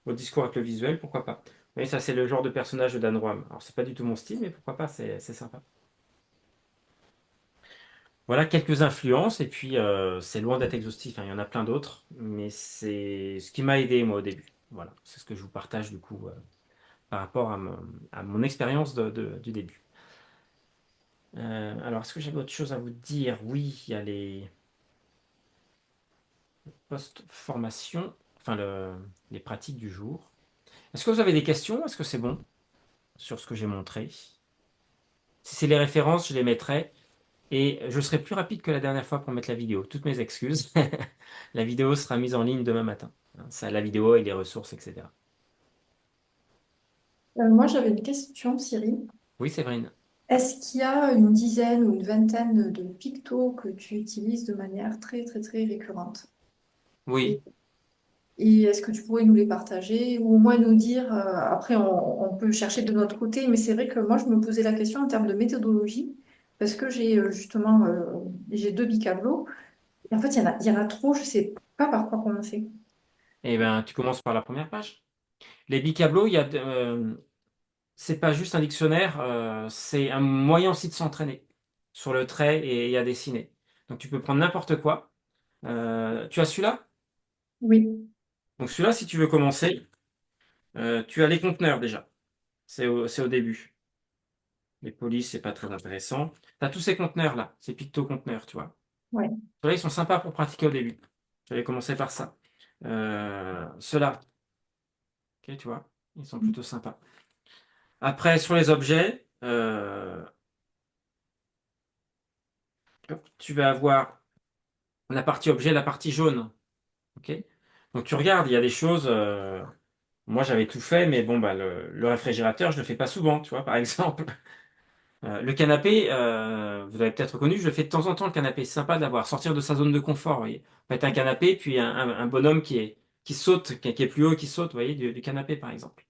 [SPEAKER 1] votre discours avec le visuel, pourquoi pas. Vous voyez, ça c'est le genre de personnage de Dan Roam. Alors c'est pas du tout mon style, mais pourquoi pas, c'est sympa. Voilà quelques influences, et puis c'est loin d'être exhaustif, hein, il y en a plein d'autres, mais c'est ce qui m'a aidé moi au début. Voilà, c'est ce que je vous partage du coup par rapport à mon expérience du début. Alors, est-ce que j'avais autre chose à vous dire? Oui, il y a les post-formations, enfin les pratiques du jour. Est-ce que vous avez des questions? Est-ce que c'est bon sur ce que j'ai montré? Si c'est les références, je les mettrai. Et je serai plus rapide que la dernière fois pour mettre la vidéo. Toutes mes excuses. La vidéo sera mise en ligne demain matin. Ça, la vidéo et les ressources, etc.
[SPEAKER 5] Moi, j'avais une question, Cyril.
[SPEAKER 1] Oui, Séverine.
[SPEAKER 5] Est-ce qu'il y a une dizaine ou une vingtaine de pictos que tu utilises de manière très, très, très récurrente? Et,
[SPEAKER 1] Oui.
[SPEAKER 5] et est-ce que tu pourrais nous les partager ou au moins nous dire, après on peut chercher de notre côté, mais c'est vrai que moi je me posais la question en termes de méthodologie, parce que j'ai justement j'ai 2 bicablos, et en fait il y en a trop, je sais pas par quoi commencer.
[SPEAKER 1] Eh ben, tu commences par la première page. Les bicablos, c'est pas juste un dictionnaire, c'est un moyen aussi de s'entraîner sur le trait et à dessiner. Donc tu peux prendre n'importe quoi. Tu as celui-là?
[SPEAKER 5] Oui,
[SPEAKER 1] Donc celui-là, si tu veux commencer, tu as les conteneurs déjà. C'est au début. Les polices, c'est pas très intéressant. Tu as tous ces conteneurs-là, ces picto-conteneurs, tu vois.
[SPEAKER 5] ouais.
[SPEAKER 1] Ceux-là, ils sont sympas pour pratiquer au début. J'avais commencé par ça. Ceux-là, ok, tu vois, ils sont plutôt sympas. Après, sur les objets, tu vas avoir la partie objet, la partie jaune. Ok. Donc tu regardes, il y a des choses. Moi, j'avais tout fait, mais bon, bah, le réfrigérateur, je le fais pas souvent, tu vois, par exemple. Le canapé, vous avez peut-être reconnu, je le fais de temps en temps, le canapé. C'est sympa de l'avoir, sortir de sa zone de confort, vous voyez. Mettre un canapé, puis un bonhomme qui saute, qui est plus haut, qui saute, vous voyez, du canapé, par exemple.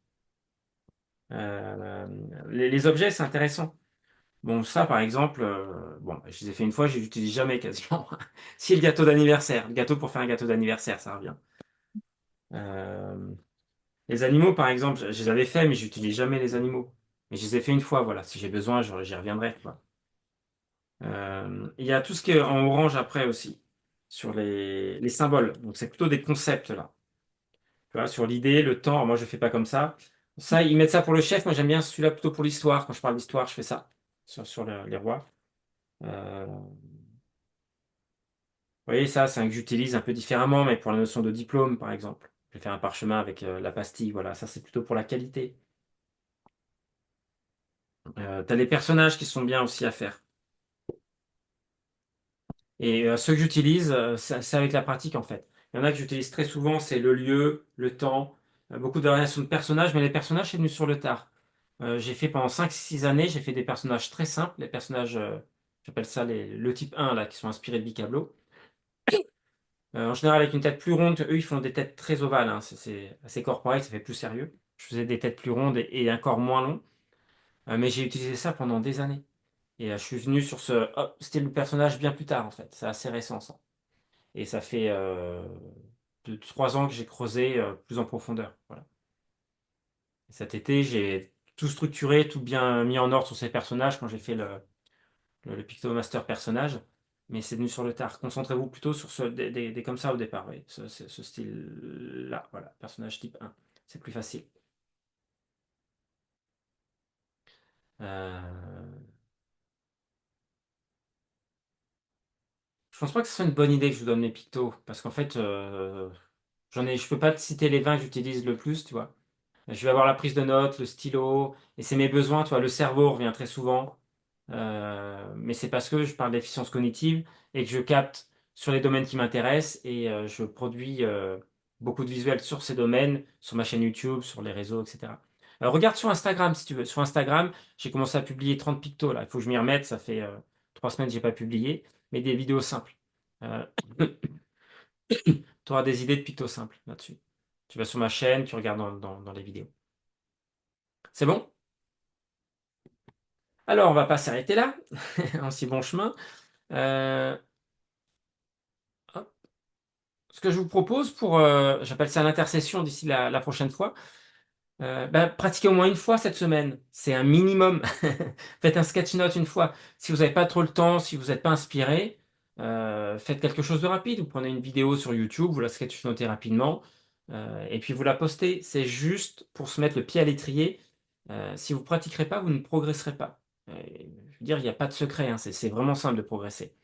[SPEAKER 1] Euh, les objets, c'est intéressant. Bon, ça, par exemple, bon, je les ai fait une fois, je les utilise jamais quasiment. Si le gâteau d'anniversaire, le gâteau pour faire un gâteau d'anniversaire, ça revient. Euh, les animaux, par exemple, je les avais fait, mais j'utilise jamais les animaux. Mais je les ai fait une fois, voilà. Si j'ai besoin, j'y reviendrai, quoi. Il y a tout ce qui est en orange après aussi, sur les symboles. Donc c'est plutôt des concepts là. Tu vois, sur l'idée, le temps. Alors, moi, je fais pas comme ça. Ça, ils mettent ça pour le chef. Moi, j'aime bien celui-là plutôt pour l'histoire. Quand je parle d'histoire, je fais ça sur les rois. Vous voyez, ça, c'est un que j'utilise un peu différemment, mais pour la notion de diplôme, par exemple. Je vais faire un parchemin avec la pastille. Voilà, ça, c'est plutôt pour la qualité. T'as les personnages qui sont bien aussi à faire. Et ceux que j'utilise, c'est avec la pratique en fait. Il y en a que j'utilise très souvent, c'est le lieu, le temps, beaucoup de variations de personnages, mais les personnages, c'est venu sur le tard. J'ai fait pendant 5 6 années, j'ai fait des personnages très simples, les personnages, j'appelle ça le type 1, là, qui sont inspirés de Bicablo. En général, avec une tête plus ronde, eux, ils font des têtes très ovales, hein. C'est assez corporate, ça fait plus sérieux. Je faisais des têtes plus rondes et un corps moins long. Mais j'ai utilisé ça pendant des années. Et je suis venu sur ce style de personnage bien plus tard, en fait. C'est assez récent, ça. Et ça fait 3 ans que j'ai creusé plus en profondeur. Voilà. Et cet été, j'ai tout structuré, tout bien mis en ordre sur ces personnages quand j'ai fait le Pictomaster personnage. Mais c'est venu sur le tard. Concentrez-vous plutôt sur des comme ça au départ. Oui. Ce style-là. Voilà. Personnage type 1. C'est plus facile. Euh, Je pense pas que ce soit une bonne idée que je vous donne les pictos. Parce qu'en fait, je peux pas te citer les 20 que j'utilise le plus, tu vois. Je vais avoir la prise de notes, le stylo, et c'est mes besoins, tu vois, le cerveau revient très souvent. Mais c'est parce que je parle d'efficience cognitive et que je capte sur les domaines qui m'intéressent et je produis beaucoup de visuels sur ces domaines, sur ma chaîne YouTube, sur les réseaux, etc. Regarde sur Instagram si tu veux. Sur Instagram, j'ai commencé à publier 30 pictos là. Il faut que je m'y remette, ça fait 3 semaines que j'ai pas publié, mais des vidéos simples. Euh, tu auras des idées de pictos simples là-dessus. Tu vas sur ma chaîne, tu regardes dans les vidéos. C'est bon? Alors, on va pas s'arrêter là, en si bon chemin. Euh, hop. Ce que je vous propose j'appelle ça l'intercession d'ici la prochaine fois, pratiquez au moins une fois cette semaine. C'est un minimum. Faites un sketch note une fois. Si vous n'avez pas trop le temps, si vous n'êtes pas inspiré, faites quelque chose de rapide. Vous prenez une vidéo sur YouTube, vous la sketch notez rapidement, et puis vous la postez. C'est juste pour se mettre le pied à l'étrier. Si vous ne pratiquerez pas, vous ne progresserez pas. Je veux dire, il n'y a pas de secret, hein. C'est vraiment simple de progresser.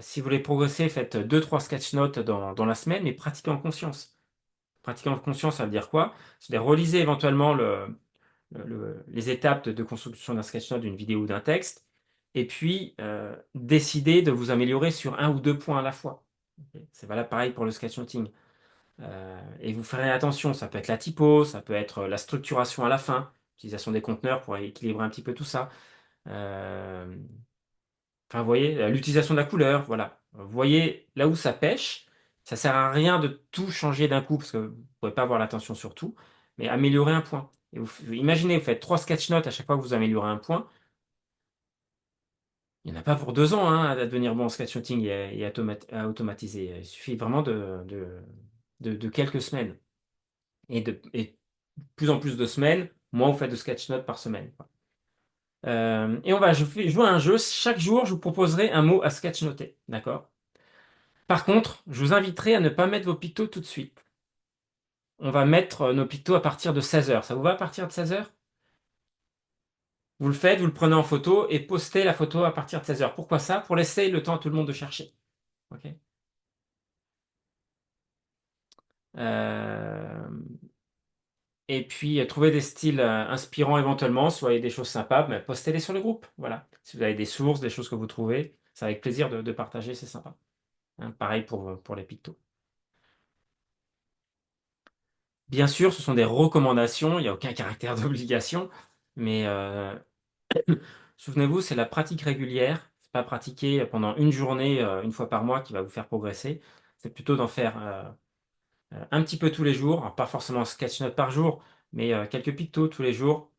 [SPEAKER 1] Si vous voulez progresser, faites 2 3 sketch notes dans la semaine, mais pratiquez en conscience. Pratiquer en conscience, ça veut dire quoi? C'est de relisez éventuellement les étapes de construction d'un sketch note, d'une vidéo ou d'un texte, et puis décider de vous améliorer sur un ou deux points à la fois. Ok. C'est valable pareil pour le sketchnoting. Et vous ferez attention, ça peut être la typo, ça peut être la structuration à la fin, l'utilisation des conteneurs pour équilibrer un petit peu tout ça. Euh, Enfin, vous voyez, l'utilisation de la couleur, voilà. Vous voyez là où ça pêche. Ça sert à rien de tout changer d'un coup parce que vous ne pouvez pas avoir l'attention sur tout, mais améliorer un point. Et imaginez, vous faites 3 sketch notes à chaque fois que vous améliorez un point. Il n'y en a pas pour 2 ans hein, à devenir bon en sketchnoting et à automatiser. Il suffit vraiment de quelques semaines. Et plus en plus de semaines, moins vous faites de sketch-notes par semaine. Et je vais jouer à un jeu. Chaque jour, je vous proposerai un mot à sketch-noter. D'accord? Par contre, je vous inviterai à ne pas mettre vos pictos tout de suite. On va mettre nos pictos à partir de 16 heures. Ça vous va à partir de 16 heures? Vous le faites, vous le prenez en photo et postez la photo à partir de 16 heures. Pourquoi ça? Pour laisser le temps à tout le monde de chercher. Ok. Euh, Et puis, trouver des styles inspirants éventuellement, soit des choses sympas, mais postez-les sur le groupe. Voilà. Si vous avez des sources, des choses que vous trouvez, c'est avec plaisir de partager, c'est sympa. Hein, pareil pour les pictos. Bien sûr, ce sont des recommandations, il n'y a aucun caractère d'obligation, mais souvenez-vous, c'est la pratique régulière. C'est pas pratiquer pendant une journée, une fois par mois qui va vous faire progresser. C'est plutôt d'en faire un petit peu tous les jours. Alors, pas forcément un sketch note par jour, mais quelques pictos tous les jours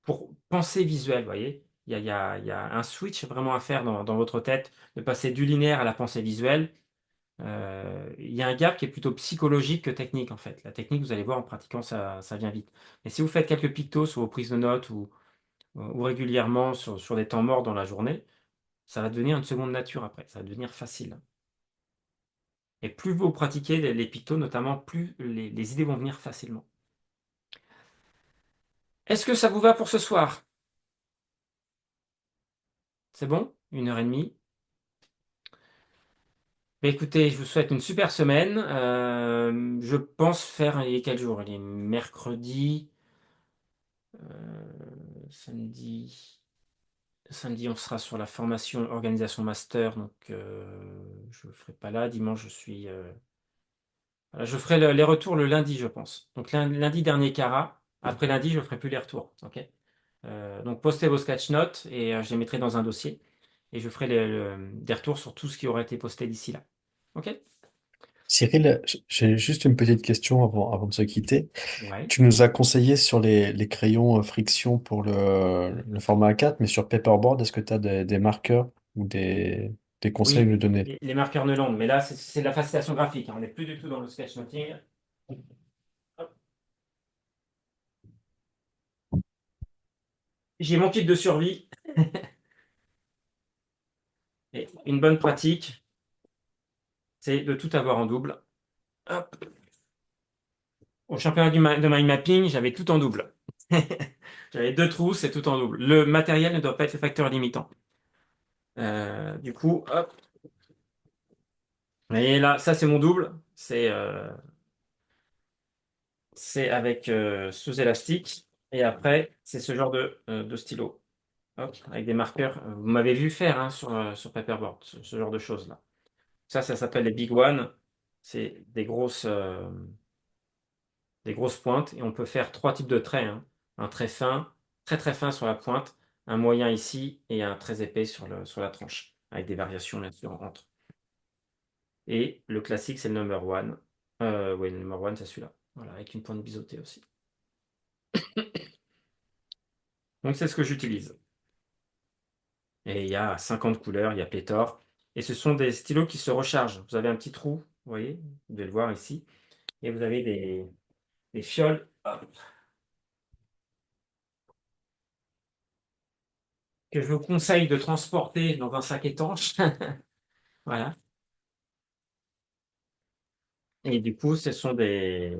[SPEAKER 1] pour penser visuel, vous voyez. Il y a un switch vraiment à faire dans votre tête, de passer du linéaire à la pensée visuelle. Il y a un gap qui est plutôt psychologique que technique, en fait. La technique, vous allez voir, en pratiquant, ça vient vite. Et si vous faites quelques pictos sur vos prises de notes ou régulièrement sur des temps morts dans la journée, ça va devenir une seconde nature après. Ça va devenir facile. Et plus vous pratiquez les pictos, notamment, plus les idées vont venir facilement. Est-ce que ça vous va pour ce soir? C'est bon? 1 heure et demie. Bah, écoutez, je vous souhaite une super semaine. Je pense faire, il est quel jour? Il est mercredi, samedi. Samedi, on sera sur la formation organisation master, donc je ne ferai pas là. Dimanche, voilà, je ferai les retours le lundi, je pense. Donc lundi dernier Cara. Après lundi, je ne ferai plus les retours. Ok. Donc postez vos sketch notes et je les mettrai dans un dossier. Et je ferai des retours sur tout ce qui aura été posté d'ici là. Ok?
[SPEAKER 8] Cyril, j'ai juste une petite question avant de se quitter.
[SPEAKER 1] Ouais.
[SPEAKER 8] Tu nous as conseillé sur les crayons friction pour le format A4, mais sur paperboard, est-ce que tu as des marqueurs ou des conseils à
[SPEAKER 1] Oui,
[SPEAKER 8] nous donner?
[SPEAKER 1] les marqueurs Neuland, mais là, c'est de la facilitation graphique. Hein. On n'est plus du tout dans le sketchnoting. Hop. J'ai mon kit de survie. Et une bonne pratique, c'est de tout avoir en double. Hop. Au championnat de mind mapping, j'avais tout en double. J'avais 2 trousses et tout en double. Le matériel ne doit pas être le facteur limitant. Du coup, hop. Et là, ça, c'est mon double. C'est avec sous-élastique. Et après, c'est ce genre de stylo. Hop, avec des marqueurs. Vous m'avez vu faire hein, sur Paperboard, ce genre de choses-là. Ça s'appelle les Big One. C'est des grosses pointes. Et on peut faire 3 types de traits. Hein. Un très fin, très très fin sur la pointe, un moyen ici et un très épais sur la tranche. Avec des variations, bien sûr, entre. Et le classique, c'est le number one. Oui, le number one, c'est celui-là. Voilà, avec une pointe biseautée aussi. Donc, c'est ce que j'utilise. Et il y a 50 couleurs, il y a pléthore. Et ce sont des stylos qui se rechargent. Vous avez un petit trou, vous voyez, vous devez le voir ici. Et vous avez des fioles, hop, que je vous conseille de transporter dans un sac étanche. Voilà. Et du coup, ce sont des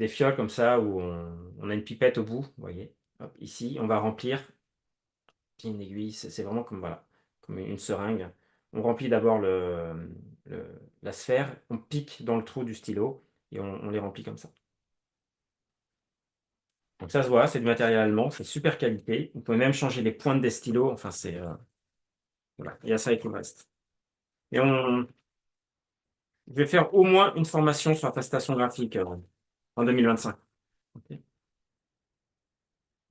[SPEAKER 1] fioles comme ça où on a une pipette au bout, vous voyez. Hop, ici, on va remplir. Puis une aiguille, c'est vraiment comme, voilà, comme une seringue. On remplit d'abord la sphère, on pique dans le trou du stylo et on les remplit comme ça. Donc ça se voit, c'est du matériel allemand, c'est super qualité. Vous pouvez même changer les pointes des stylos. Enfin, voilà, il y a ça avec le reste. Et je vais faire au moins une formation sur la prestation graphique en 2025. Ok.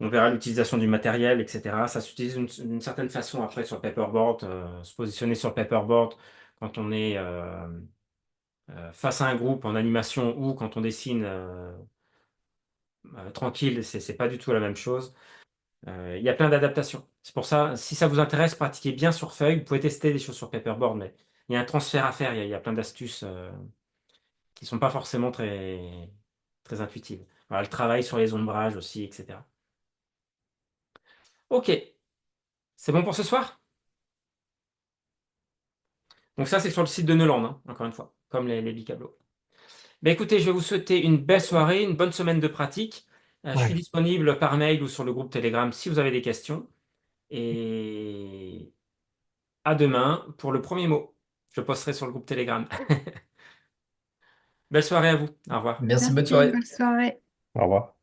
[SPEAKER 1] On verra l'utilisation du matériel, etc. Ça s'utilise d'une certaine façon après sur le paperboard, se positionner sur le paperboard quand on est face à un groupe en animation ou quand on dessine tranquille, c'est pas du tout la même chose. Il y a plein d'adaptations. C'est pour ça, si ça vous intéresse, pratiquez bien sur feuille. Vous pouvez tester des choses sur paperboard, mais il y a un transfert à faire. Il y a plein d'astuces qui sont pas forcément très intuitives. Voilà, le travail sur les ombrages aussi, etc. Ok, c'est bon pour ce soir? Donc ça, c'est sur le site de Neuland, hein, encore une fois, comme les bicablos. Ben écoutez, je vais vous souhaiter une belle soirée, une bonne semaine de pratique. Je suis
[SPEAKER 9] Ouais.
[SPEAKER 1] disponible par mail ou sur le groupe Telegram si vous avez des questions. Et à demain pour le premier mot. Je posterai sur le groupe Telegram. Belle soirée à vous. Au revoir.
[SPEAKER 2] Merci, bonne
[SPEAKER 6] Merci,
[SPEAKER 2] soirée.
[SPEAKER 6] bonne soirée.
[SPEAKER 8] Au revoir.